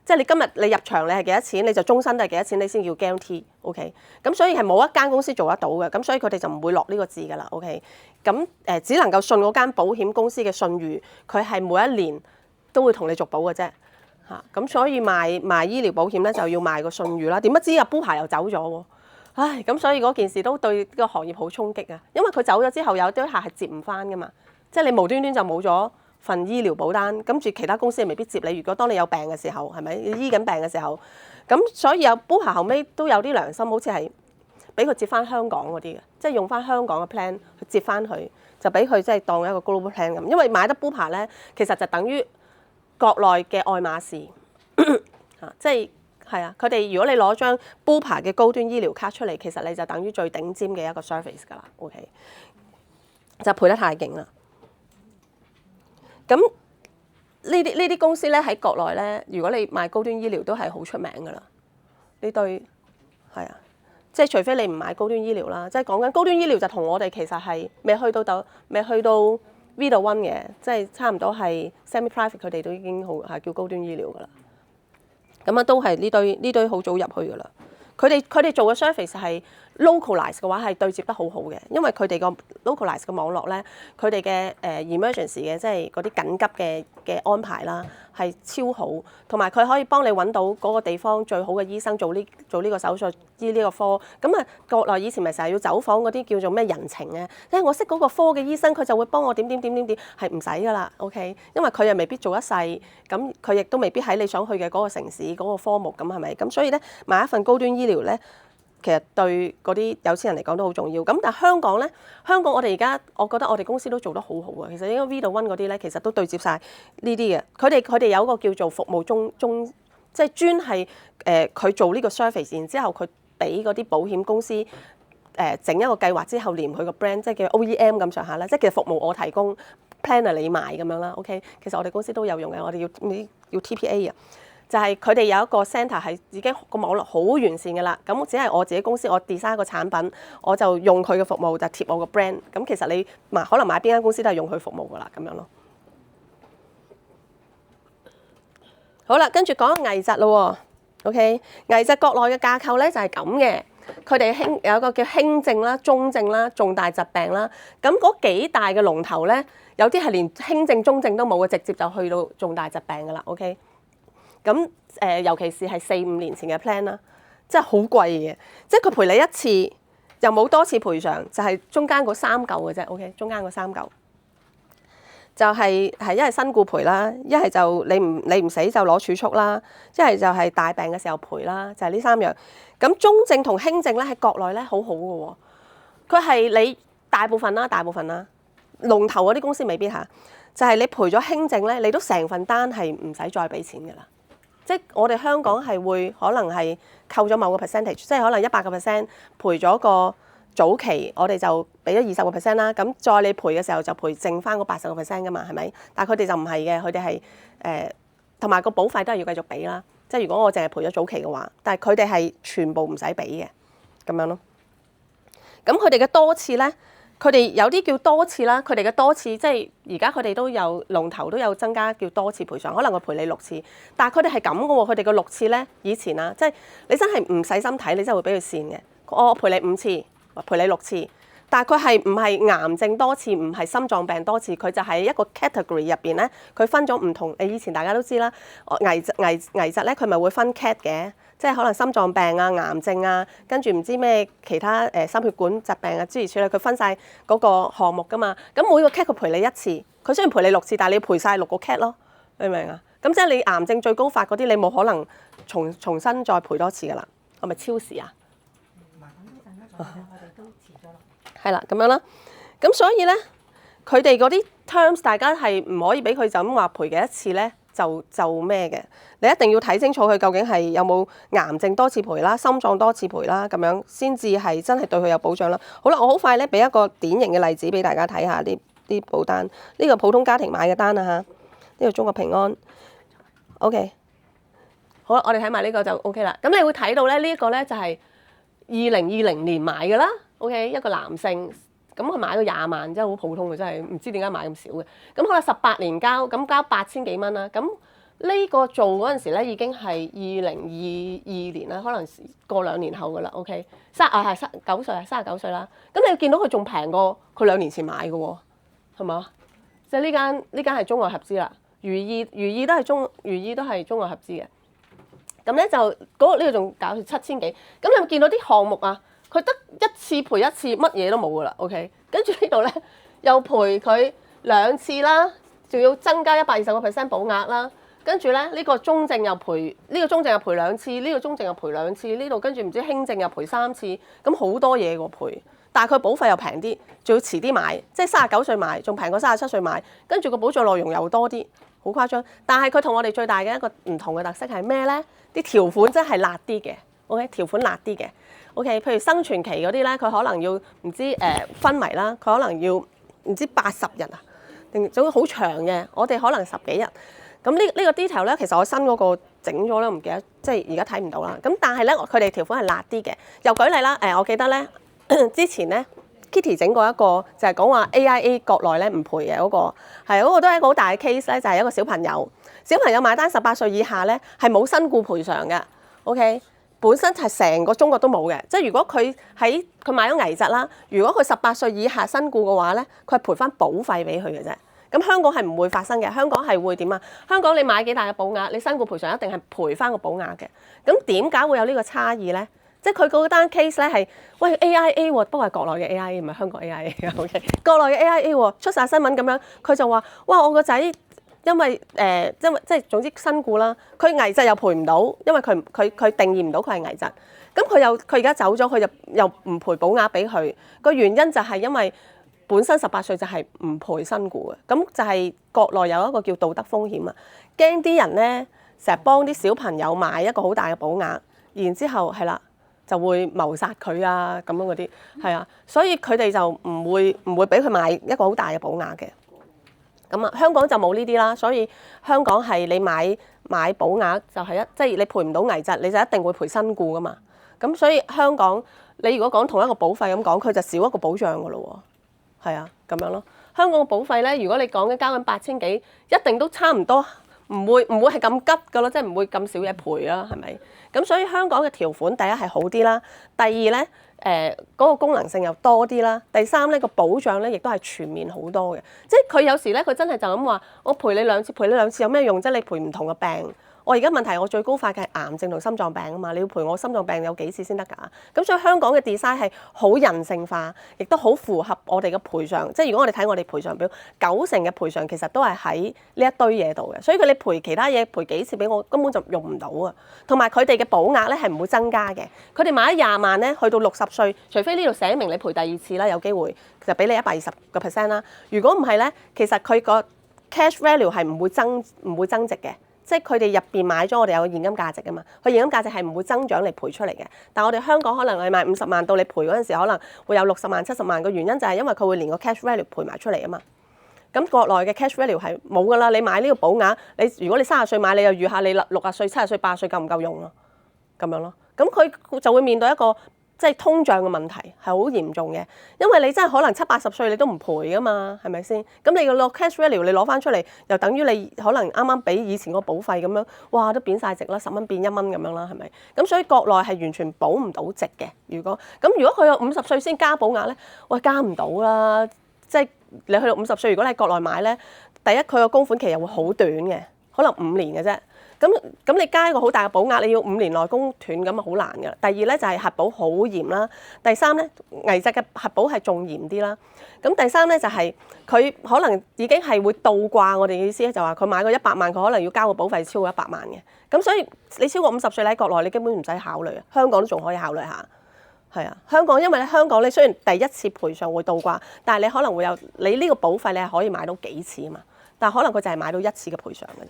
即係你今日你入場你係幾多錢，你就終身都係幾多錢，你先叫 guarantee，OK？ 咁所以係冇一間公司做得到嘅，咁所以佢哋就唔會落呢個字㗎啦，OK？ 咁只能夠信嗰間保險公司嘅信譽，佢係每一年都會同你續保嘅啫，嚇。咁所以賣醫療保險咧就要賣個信譽啦。點不知啊，Bupa又走咗喎，唉！咁所以嗰件事都對呢個行業好衝擊啊，因為佢走咗之後有啲客係接唔翻㗎嘛，即係你無端端就冇咗份醫療保單，跟住其他公司未必接你。如果當你有病嘅時候，係咪你醫緊病嘅時候？咁所以有 Bupa 後尾都有啲良心，好似係俾佢接翻香港嗰啲嘅，即係用翻香港嘅 plan 去接翻佢，就俾佢即係當一個 global plan 咁。因為買得 Bupa 咧，其實就等於國內嘅愛馬仕嚇，即係啊。佢哋如果你攞張 Bupa 嘅高端醫療卡出嚟，其實你就等於最頂尖嘅一個 service 㗎啦。OK， 就賠得太勁啦。咁呢啲公司咧喺國內咧，如果你賣高端醫療都係好出名㗎啦。呢對係啊，即係除非你唔買高端醫療啦，即係講緊高端醫療就同我哋其實係未去到 V 到 One 嘅，即係差唔多係 semi-private， 佢哋都已經好係叫高端醫療㗎啦。咁啊都係呢堆好早入去㗎啦。佢哋做嘅 service 係 localize 嘅話係對接得好好嘅，因為佢哋個 localize 嘅網絡咧，佢哋嘅emergency 嘅即係嗰啲緊急嘅安排啦，係超好，同埋佢可以幫你揾到嗰個地方最好嘅醫生做呢個手術醫呢個科。咁啊，國內以前咪成日要走訪嗰啲叫做咩人情嘅，即係我識嗰個科嘅醫生，佢就會幫我點，係唔使㗎啦 ，OK？ 因為佢又未必做一世，咁佢亦都未必喺你想去嘅嗰個城市嗰個科目，咁係咪？咁所以咧買一份高端醫療咧，其實對嗰啲有錢人嚟講都好重要。咁但係香港咧，香港我哋而家我覺得我哋公司都做得好好啊。其實應該 V 到 One 嗰啲咧，其實都對接晒呢啲嘅。佢哋有一個叫做服務中，即係專係佢做呢個 service， 然之後佢俾嗰啲保險公司整一個計劃之後連佢個 brand， 即係叫 OEM 咁上下啦。即係其實服務我提供 ，planner 你賣咁樣啦。OK， 其實我哋公司都有用嘅，我哋要 TPA 啊。就係佢哋有一個 centre 係已經個網絡好完善嘅啦，咁只係我自己公司我 design 個產品，我就用佢嘅服務就貼我個 brand， 咁其實你可能買邊間公司都係用佢服務噶啦，咁樣咯。好啦，跟住講危疾咯喎 ，OK， 危疾國內嘅架構咧就係咁嘅，佢哋有一個叫輕症啦、中症啦、重大疾病啦，咁嗰幾大嘅龍頭咧，有啲係連輕症、中症都冇嘅，直接就去到重大疾病噶啦 ，OK。咁尤其是係4-5年前嘅 plan 啦，真係好貴嘅，即係佢賠你一次又冇多次賠償，就係中間嗰3嚿嘅啫。OK， 中間嗰3嚿就係一係身故賠啦，一係就你唔死就攞儲蓄啦，一係就係大病嘅時候賠啦，就係呢3樣。咁中症同輕症咧喺國內咧好好嘅喎，佢係你大部分啦，龍頭嗰啲公司未必嚇，就係你賠咗輕症咧，你都成份單係唔使再俾錢嘅啦。即係我哋香港係會可能係扣咗某個 percentage， 即係可能100% 賠咗個早期，我哋就俾咗20% 啦。咁再你賠嘅時候就賠剩翻嗰80% 噶嘛，係咪？但係佢哋就唔係嘅，佢哋係同埋個保費都係要繼續俾啦。即係如果我淨係賠咗早期嘅話，但係佢哋係全部唔使俾嘅咁樣咯。咁佢哋嘅多次咧，佢哋有啲叫多次啦，佢哋嘅多次即係而家佢哋都有龍頭都有增加叫多次賠償，可能我賠你6次，但係佢哋係咁嘅喎，佢哋嘅6次咧以前啊，即係你真係唔細心睇，你真係會俾佢跣嘅。我賠你5次，賠你6次，但係佢係唔係癌症多次，唔係心臟病多次，佢就係一個 category 入邊咧，佢分咗唔同。以前大家都知啦，危疾咧，佢咪會分 cat 嘅。即係可能心臟病啊、癌症啊，跟住唔知咩其他心血管疾病啊諸如此類，佢分晒嗰個項目噶嘛。咁每個 cat 佢賠你1次，佢雖然賠你6次，但係你要賠晒6個 cat 咯，你明唔明啊？咁即係你癌症最高發嗰啲，你冇可能重新再賠多次噶啦。係咪超時啊？我哋都遲咗啦。係啦，咁樣啦。咁所以咧，佢哋嗰啲 terms 大家係唔可以俾佢就咁話賠嘅1次咧。就咩嘅？你一定要睇清楚佢究竟係有冇癌症多次賠啦、心臟多次賠啦，咁樣先至係真係對佢有保障啦。好啦，我好快咧俾一個典型嘅例子俾大家睇下啲保單。呢個普通家庭買嘅單啊嚇，呢個中國平安。OK， 好啦，我哋睇埋呢個就 OK 啦。咁你會睇到咧，呢一個咧就係2020年買嘅啦。OK， 一個男性。咁佢買到20萬，真係好普通嘅，真係唔知點解買咁少嘅。咁可能18年交，咁交8000幾蚊啦。咁呢個做嗰陣時咧，已經係2022年啦，可能過2年後噶啦。OK， 39歲啊，39歲啦。咁你見到佢仲平過佢2年前買嘅喎，係嘛？即係呢間係中外合資啦，如意都係中外合資嘅。咁咧就嗰呢個仲搞到7000幾。咁你有冇見到啲項目啊？佢得1次賠1次，乜嘢都冇噶啦。OK， 跟住呢度咧又賠佢2次啦，仲要增加120% 保額啦。跟住咧呢個中症又賠，呢個中症又賠2次，呢個中症又賠2次，呢度跟住唔知輕症又賠3次，咁好多嘢喎賠。但係佢保費又平啲，仲要遲啲買，即係39歲買，仲平過37歲買，跟住個保障內容又多啲，好誇張。但係佢同我哋最大嘅一個唔同嘅特色係咩咧？啲條款真係辣啲嘅。OK， 條款辣啲嘅。OK， 譬如生存期嗰啲咧，佢可能要唔知昏迷啦，佢可能要唔知80日啊，定總之好長嘅。我哋可能10幾日。咁呢個 detail 咧，其實我新嗰個整咗咧，唔記得，即係而家睇唔到啦。咁但係咧，佢哋條款係辣啲嘅。又舉例啦，我記得咧之前咧 Kitty 整過一個就係講話 AIA 國內咧唔賠嘅嗰個，係嗰個都係一個好大嘅 case 咧，就係一個小朋友買單18歲以下咧係冇身故賠償嘅。OK。本身係成個中國都冇嘅，即係如果佢買咗危疾啦，如果佢18歲以下身故嘅話咧，佢係賠翻保費俾佢嘅啫。咁香港係唔會發生嘅，香港係會點啊？香港你買幾大嘅保額，你身故賠償一定係賠翻個保額嘅。咁點解會有呢個差異咧？即係佢嗰單 case 咧係，喂 AIA 喎，不過係國內嘅 AIA 唔係香港 AIA 啊。OK， 國內嘅 AIA 喎，出晒新聞咁樣，佢就話：哇，我個仔。因為即係總之身故啦，佢危疾又賠唔到，因為佢定義唔到佢係危疾。咁佢而家走咗，佢又唔賠保額俾佢。個原因就係因為本身18歲就係唔賠身故嘅。咁就係國內有一個叫道德風險啊，驚啲人咧成日幫啲小朋友買一個好大嘅保額，然之後係啦就會謀殺佢啊咁樣嗰啲係啊，所以佢哋就唔會俾佢買一個好大嘅保額嘅。咁啊，香港就冇呢啲啦，所以香港係你買保額就係即係你賠唔到危疾，你就一定會賠身故噶嘛。咁所以香港你如果講同一個保費咁講，佢就少一個保障噶咯喎。係啊，咁樣咯。香港嘅保費咧，如果你講緊交緊8000幾，一定都差唔多，唔會係咁急噶咯，即係唔會咁少嘢賠啦，係咪？咁所以香港嘅條款第一係好啲啦，第二咧嗰個功能性又多啲啦，第三咧個保障咧亦都係全面好多嘅，即係佢有時咧佢真係就咁話，我賠你2次，賠你2次有咩用啫？你賠唔同嘅病，我而家問題我最高發嘅係癌症同心臟病啊嘛，你要賠我心臟病有幾次先得㗎？咁所以香港嘅 design 係好人性化，亦都好符合我哋嘅賠償。即係如果我哋睇我哋賠償表，90%嘅賠償其實都係喺呢一堆嘢度嘅。所以佢哋賠其他嘢賠幾次俾我根本就用唔到啊。同埋佢哋嘅保額咧係唔會增加嘅。佢哋買咗20萬咧，去到60歲，除非呢度寫明你賠第2次啦，有機會就俾你120%啦。如果唔係咧，其實佢個 cash value 係唔會增值嘅。即係佢哋入邊買咗，我哋有個現金價值㗎嘛，佢現金價值係唔會增長嚟賠出嚟嘅。但係我哋香港可能你買50萬到你賠嗰陣時，可能會有60萬、70萬。個原因就係因為佢會連個 cash value 賠埋出嚟啊嘛。咁國內嘅 cash value 係冇㗎啦，你買呢個保額，如果你30歲買，你又預下你60歲、70歲、80歲夠唔夠用咯？咁樣咯，咁佢就會面對一個即係通脹嘅問題係好嚴重嘅，因為你真係可能70、80歲你都唔賠噶嘛，係咪先？咁你個 cash value 你攞翻出嚟，又等於你可能啱啱俾以前個保費咁樣，哇都貶晒值啦，10蚊變1蚊咁樣啦，係咪？咁所以國內係完全保唔到值嘅。如果佢有50歲先加保額咧，喂加唔到啦，即係你去到50歲，如果你喺國內買咧，第一佢個供款期又會好短嘅，可能5年嘅啫。咁你加一個好大嘅保額，你要5年內供斷咁啊，好難㗎。第二咧就係核保好嚴啦。第三咧危疾嘅核保係仲嚴啲啦。咁第三咧就係佢可能已經係會倒掛，我哋嘅意思咧就話佢買個100萬，佢可能要交個保費超過100萬嘅。咁所以你超過50歲喺國內，你根本唔使考慮啊。香港都仲可以考慮下。係啊，香港因為咧香港你雖然第一次賠償會倒掛，但係你可能會有你呢個保費你係可以買到幾次啊嘛。但係可能佢就係買到1次嘅賠償㗎啫。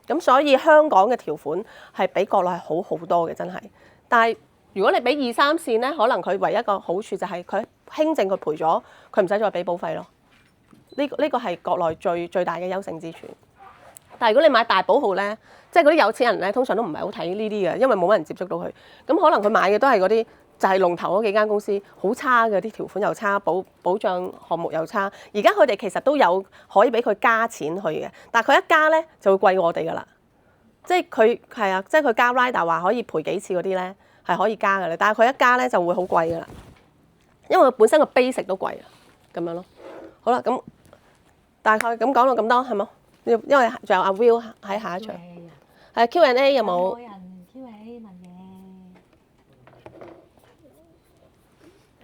咁所以香港嘅條款係比國內係好好多嘅，真係。但係如果你俾2、3線咧，可能佢唯一一個好處就係佢輕症佢賠咗，佢唔使再俾保費咯。呢個係國內最大嘅優勝之處。但係如果你買大保號咧，即係嗰啲有錢人咧，通常都唔係好睇呢啲嘅，因為冇乜人接觸到佢。咁可能佢買嘅都係嗰啲就係龍頭嗰幾間公司，好差嘅，啲條款又差，保障項目又差。而家佢哋其實都有可以俾佢加錢去嘅，但係佢一加咧就會貴過我哋噶啦。即係佢係啊，即係佢加 rider 話可以賠幾次嗰啲咧係可以加嘅啦，但係佢一加咧就會好貴噶啦，因為佢本身個 basic 都貴啊，咁樣咯。好啦，咁大概咁講到咁多係冇？因為仲有阿 Will 喺下一場，係 Q&A 有冇？有人 Q&A 問嘢。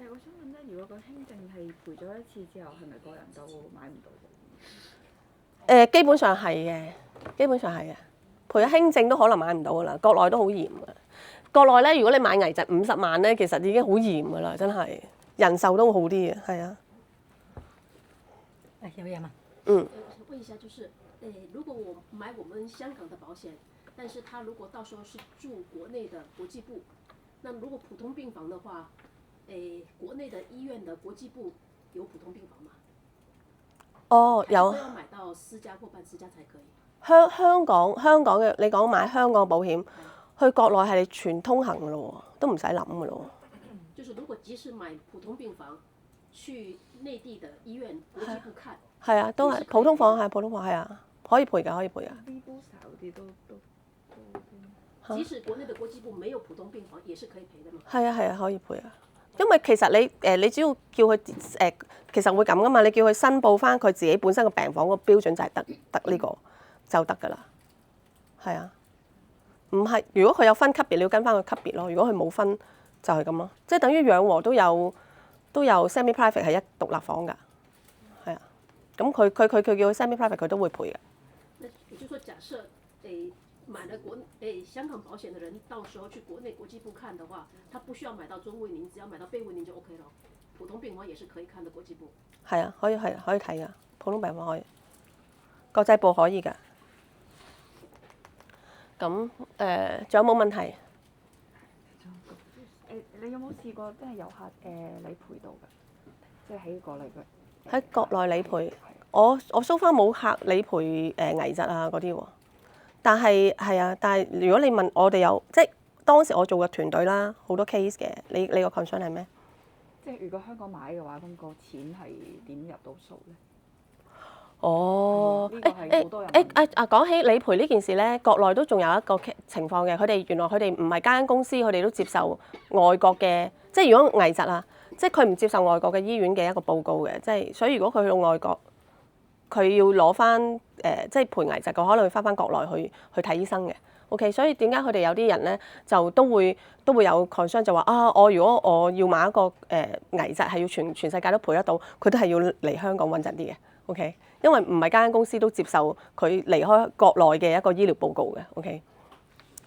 我想問咧，如果個輕症係賠咗1次之後，係咪個人就買唔到嘅？基本上係嘅，基本上係嘅。賠咗輕症都可能買唔到噶啦，國內都好嚴嘅。國內咧，如果你買危疾50萬咧，其實已經好嚴噶啦，真係人壽都好啲嘅，係啊。有嘢問？嗯。我想問一下，就是如果我買我們香港的保險，但是他如果到時候是住國內的國際部，那如果普通病房的話，國內的醫院的國際部有普通病房嗎？哦，有。都要買到私家或半私家才可以。香港嘅，你講買香港保險，去國內係你全通行噶咯喎，都唔使諗噶咯喎。就是如果即使買普通病房，去內地的醫院國際部看。係啊，都係普通房係普通房係啊，可以賠㗎，可以賠㗎。即使國內的國際部沒有普通病房，也是可以賠的嘛。係啊，可以賠啊。因為其實你只要叫佢其實會咁噶嘛，你叫佢申報翻佢自己本身個病房個標準就係得呢個就得㗎啦。係啊，唔係如果佢有分級別，你要跟翻個級別咯。如果佢冇分就係咁咯，即係等於養和都有 semi private 係一獨立房㗎。係啊，咁佢叫佢 semi private 佢都會賠嘅。那也就是說，假設買了香港保險的人，到時候去國內國際部看的話，他不需要買到中衛寧，只要買到貝衛寧就 OK 咯。普通病房也是可以看的國際部。係啊，可以睇㗎，普通病房可以，國際部可以㗎。咁仲有冇問題？你有冇試過真係遊客理賠到㗎？即係喺國內嘅。喺國內理賠，我so far冇客理賠危疾啊嗰啲喎。但係啊，但係如果你問我哋有，即係當時我做嘅團隊啦，好多 case 嘅。你個 concern 係咩？即係如果香港買嘅話，咁個錢係點入到數咧？哦，講起理賠呢件事咧，國內都仲有一個情況嘅。原來佢哋唔係間公司，佢哋都接受外國嘅，即係如果危疾啊，即係佢唔接受外國嘅醫院嘅一個報告嘅，即係所以如果佢去到外國，佢要攞翻即係賠危疾嘅，可能要翻國內去睇醫生嘅， OK， 所以點解佢哋有啲人咧就都會有 concern 就話啊，我如果我要買一個危疾係要全世界都賠得到，佢都係要嚟香港穩陣啲嘅。OK， 因為唔係間公司都接受佢離開國內嘅一個醫療報告嘅。OK，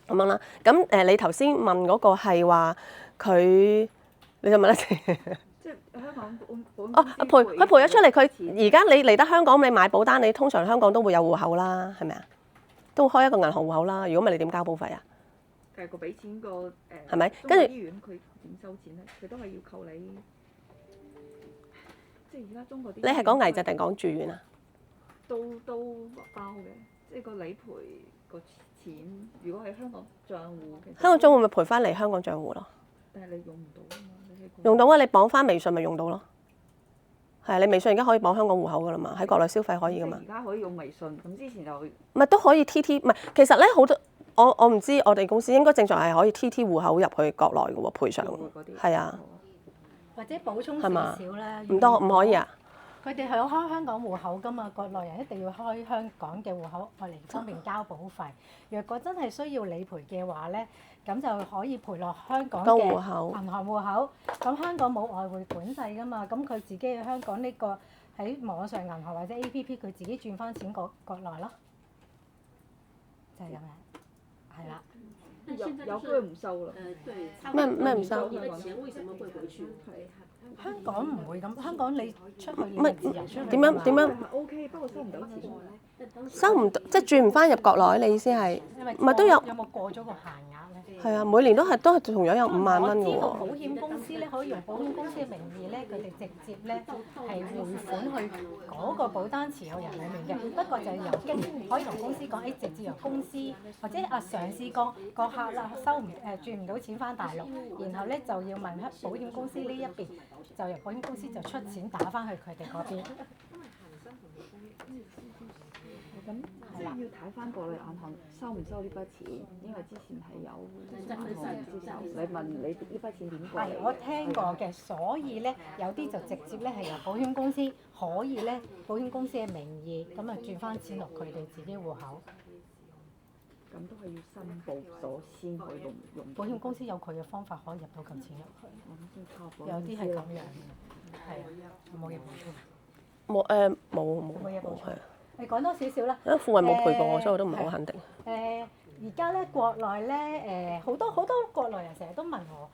咁樣啦。咁你頭先問嗰個係話佢，你就問一次。即係香港本哦，佢賠咗出嚟，佢而家你嚟得香港，你買保單，你通常香港都會有戶口啦，係咪啊？都會開一個銀行戶口啦。如果唔係你點交保費啊？個俾錢個係咪中跟住國醫院佢點收錢咧？佢都係要扣你，即係而家中國啲。你係講危疾定講住院啊？都包嘅，即係個理賠個錢，如果喺香港帳戶，其實香港帳戶咪賠翻嚟香港帳戶咯？但係你用唔到啊嘛，你喺用到啊！你綁翻微信咪用到咯？係啊，你微信而家可以綁香港戶口噶啦嘛，喺國內消費可以噶嘛。而家可以用微信，咁之前就唔係都可以 TT， 唔係其實咧好多我唔知我哋公司應該正常係可以 TT 戶口入去國內嘅喎賠償，嗰啲係啊，或者補充少係嘛少啦。唔多唔可以啊？佢哋係有開香港戶口㗎嘛，國內人一定要開香港嘅戶口，嚟方便交保費。若果真係需要理賠嘅話咧，咁就可以賠落香港嘅個戶口銀行戶口。咁香港冇外匯管制㗎嘛，咁佢自己喺香港呢個喺網上銀行或者 APP，佢自己轉翻錢國內咯，就係咁樣，係啦。有機會唔收啦。對，咩唔收你的錢為什麼會回去？香港唔會咁，香港你出去唔係要自由出去㗎嘛。點樣係 OK，不過收唔到錢。收唔到，即係轉唔翻入國內？你意思係因為唔係都有有冇過咗個限額咧？係啊？每年都係同樣有5萬蚊嘅我知道喎。保險公司咧可以用保險公司嘅名義咧，佢哋直接咧係匯款去嗰個保單持有人裡面嘅。不過就係由可以同公司講，直接由公司或者嘗試個客啦轉唔到錢翻大陸，然後咧就要問保險公司呢一邊，就由保險公司就出錢打翻去佢哋嗰邊。咁即係要睇翻國內銀行收唔收呢筆錢，因為之前係有銀行唔接受。你問你呢筆錢點過嚟？係我聽過嘅，所以咧有啲就直接咧係由保險公司可以咧保險公司嘅名義咁啊轉翻錢落佢哋自己戶口。咁都係要申報咗先可以用。保險公司有佢嘅方法可以入到咁錢入去，我諗先靠保有啲係咁樣嘅，係啊，冇嘢補充。冇嘢補充係。你講多少少啦。因為富運冇賠過我，所以我都唔係好肯定。而家咧國內咧好多國內人成日都問我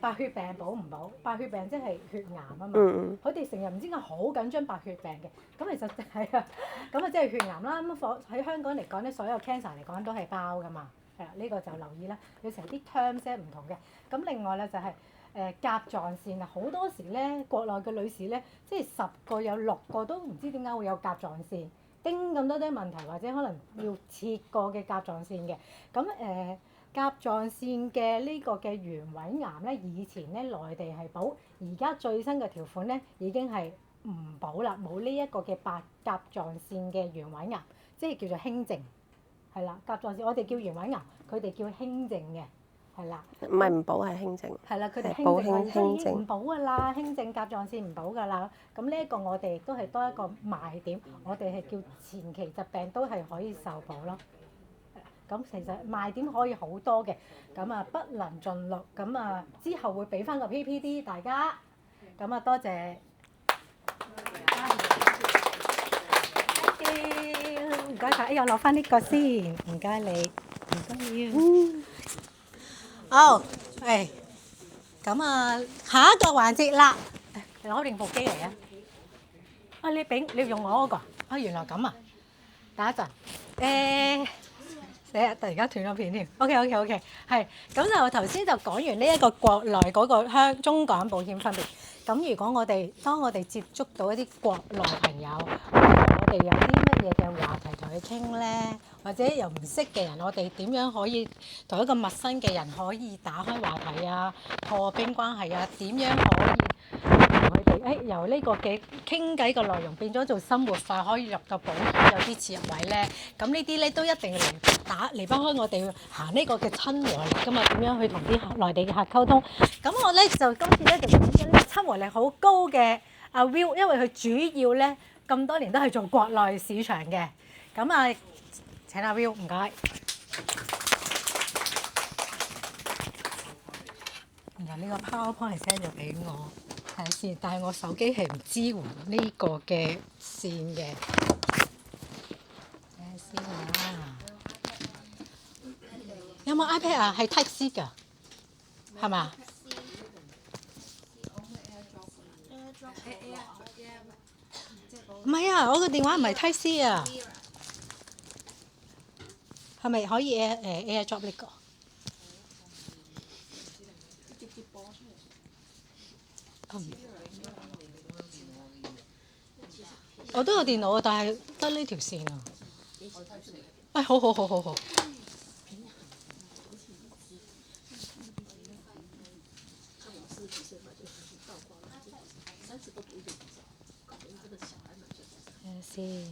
白血病保唔保？白血病即係血癌啊嘛。佢哋成日唔知點解好緊張白血病嘅，咁其實係啊，咁啊即係血癌啦。咁喺香港嚟講咧，所有 cancer 嚟講都係包㗎嘛。係啦，呢個就留意啦。有時啲 terms 咧唔同嘅。咁另外咧就係甲狀腺啊，好多時咧國內嘅女士咧，即係10個有6個都唔知點解會有甲狀腺。丁咁多啲問題，或者可能要切過嘅甲狀腺嘅，咁甲狀腺嘅呢個嘅原位癌咧，以前咧內地係保，而家最新嘅條款咧已經係唔保啦，冇呢一個嘅甲狀腺嘅原位癌，即係叫做輕症，係啦，甲狀腺我哋叫原位癌，佢哋叫輕症嘅。係啦，唔係唔保係輕症。係啦，佢哋保輕症輕症已經唔保㗎啦，輕症甲狀腺唔保㗎啦。咁呢一個我哋亦都係多一個賣點，我哋係叫前期疾病都係可以受保咯。咁其實賣點可以好多嘅，咁啊不能盡錄，咁啊之後會俾翻個 PPT 大家，咁啊多謝。唔該晒，哎呀攞翻呢個先，唔該你，唔該你。好，咁啊，下一個環節啦，你攞定部機嚟啊！啊，你用我嗰個啊，原來咁啊，等一陣，突然間斷咗片添。OK，係，咁就頭先就講完呢一個國內嗰個中港保險分別。咁如果當我哋接觸到一啲國內朋友，我哋有啲乜嘢嘅話題同佢傾咧，或者又唔識嘅人，我哋點樣可以同一個陌生嘅人可以打開話題啊，破冰關係啊？點樣可以同佢哋由呢個嘅傾偈嘅內容變咗做生活化，可以入到保險有啲切入位咧？咁呢啲咧都一定要離不開我哋行呢個嘅親和力㗎嘛？點樣去同啲內地嘅客溝通？咁我咧就今次咧就揾咗呢個親和力好高嘅阿 Will，因為佢主要咧咁多年都係做國內市場嘅。咁啊，請阿 Will 唔該。㗎，呢個 PowerPoint 係 send 咗俾我睇下先，但係我手機係唔支援呢個嘅線嘅。睇下先啊！有冇 iPad 啊？係 Type C 㗎，係嘛？唔係啊，我個電話唔係 Type C 啊。係咪可以 AirDrop 呢個？我都有電腦啊，但係得呢條線啊。好。睇下先。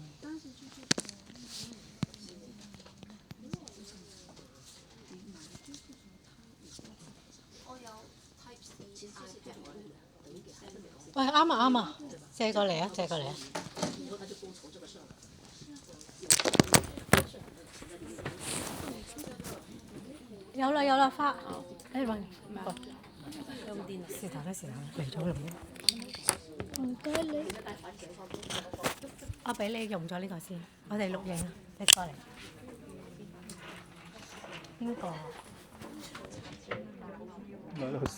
喂，啱啊，借過嚟啊！有啦，花。揾是但啦，嚟咗啦。唔該你。我俾你用咗呢個先，我哋錄影啊，你過嚟。邊個？我喺度笑。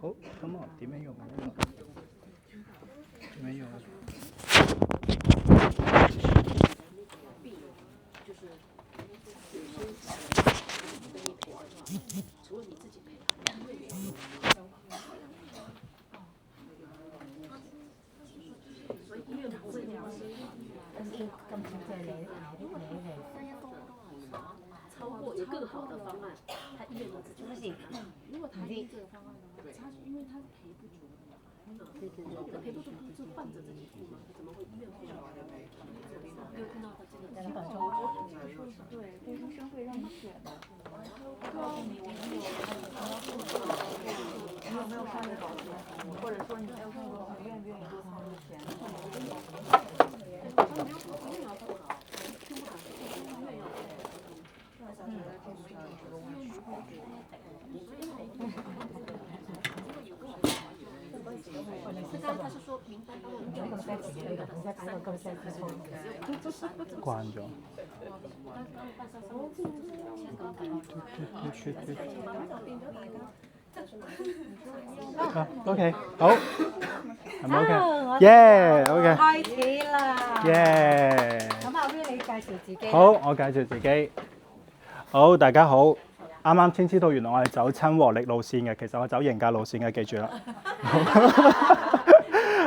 好，咁我點樣用啊？點樣用啊？超过有更好的方案，他医院的自己如果他医这个方案的话，他因为他是赔不足的，对，赔不足不是患者自己付吗？怎么会医院付？没有听到他这个。对，对医生会让你选的。你有没有上过保险？或者说你没有上过保险，愿不愿意多花点钱？慣咗。OK， 好，係咪 OK？Yeah，OK。開始啦。Yeah。咁阿 Will 你介紹自己。好，我介紹自己。好，大家好。啱啱先知道原來我係走親和力路線嘅，其實我走型格路線嘅，記住啦。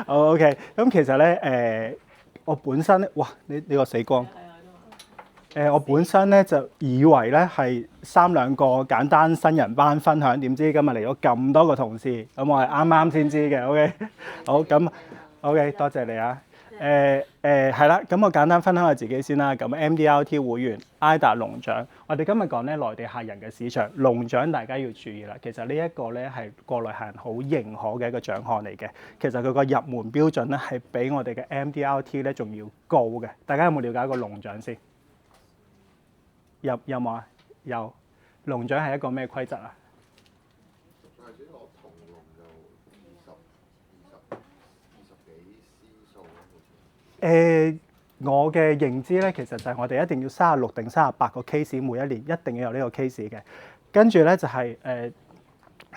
好 OK， 咁其實咧我本身咧，哇！呢個死光。我本身咧就以為咧係3兩個簡單新人班分享，點知今日嚟咗咁多個同事，咁我係啱啱先知嘅。OK， 好咁 OK， 多謝你啊。係啦，咁我簡單分享下自己先啦。咁 MDRT 會員 IDA 龍獎，我哋今日講咧內地客人嘅市場龍獎，大家要注意啦。其實呢一個咧係國內客人好認可嘅一個獎項嚟嘅。其實佢個入門標準咧係比我哋嘅 MDRT 咧仲要高嘅。大家有冇了解過龍獎先？有冇啊？有。龍獎係一個咩規則啊？我嘅認知咧，其實就係我哋一定要36定38個 case， 每一年一定要有呢個 case 嘅。跟住咧就係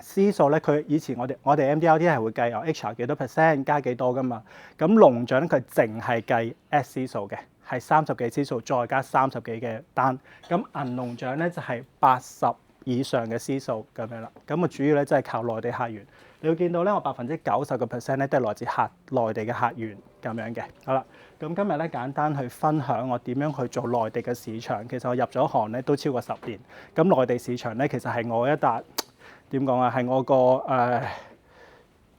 C 數咧，佢以前我哋 MDRT 係會計由 HR 幾多 percent 加幾多噶嘛。咁龍獎佢淨係計 SC 數嘅，係30幾 C 數再加30幾嘅單。咁銀龍獎咧就係80以上嘅 C 數咁樣啦。咁啊主要咧真係靠內地客源。你會見到咧，我90%咧都係來自內地嘅客源咁樣嘅。好啦，咁今日咧簡單去分享我點樣去做內地嘅市場。其實我入咗行咧都超過10年。咁內地市場咧其實係我一笪點講啊，係我個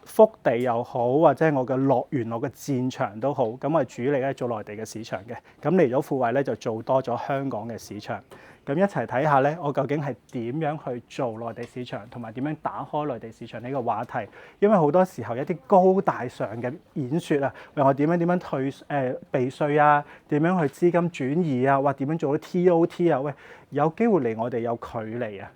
福地又好，或者係我嘅樂園、我嘅戰場都好。咁我主力咧做內地嘅市場嘅。咁嚟咗富衛咧就做多咗香港嘅市場。咁一齊睇下咧，我究竟係點樣去做內地市場，同埋點樣打開內地市場呢個話題。因為好多時候一啲高大上嘅演説啊，為我點樣避稅啊，點樣去資金轉移啊，或點樣做到 TOT 啊，喂，有機會離我哋有距離啊。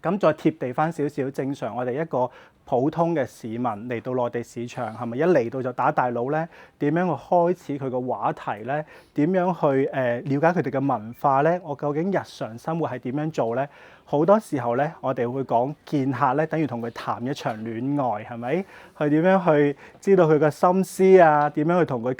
咁再貼地翻少少，正常我哋一個普通嘅市民嚟到內地市場，係咪一嚟到就打大佬咧？點樣去開始佢個話題咧？點樣去了解佢哋嘅文化咧？我究竟日常生活係點樣做咧？好多時候咧，我哋會講見客咧，等於同佢談一場戀愛，係咪？去點樣去知道佢嘅心思啊？點樣去同佢溝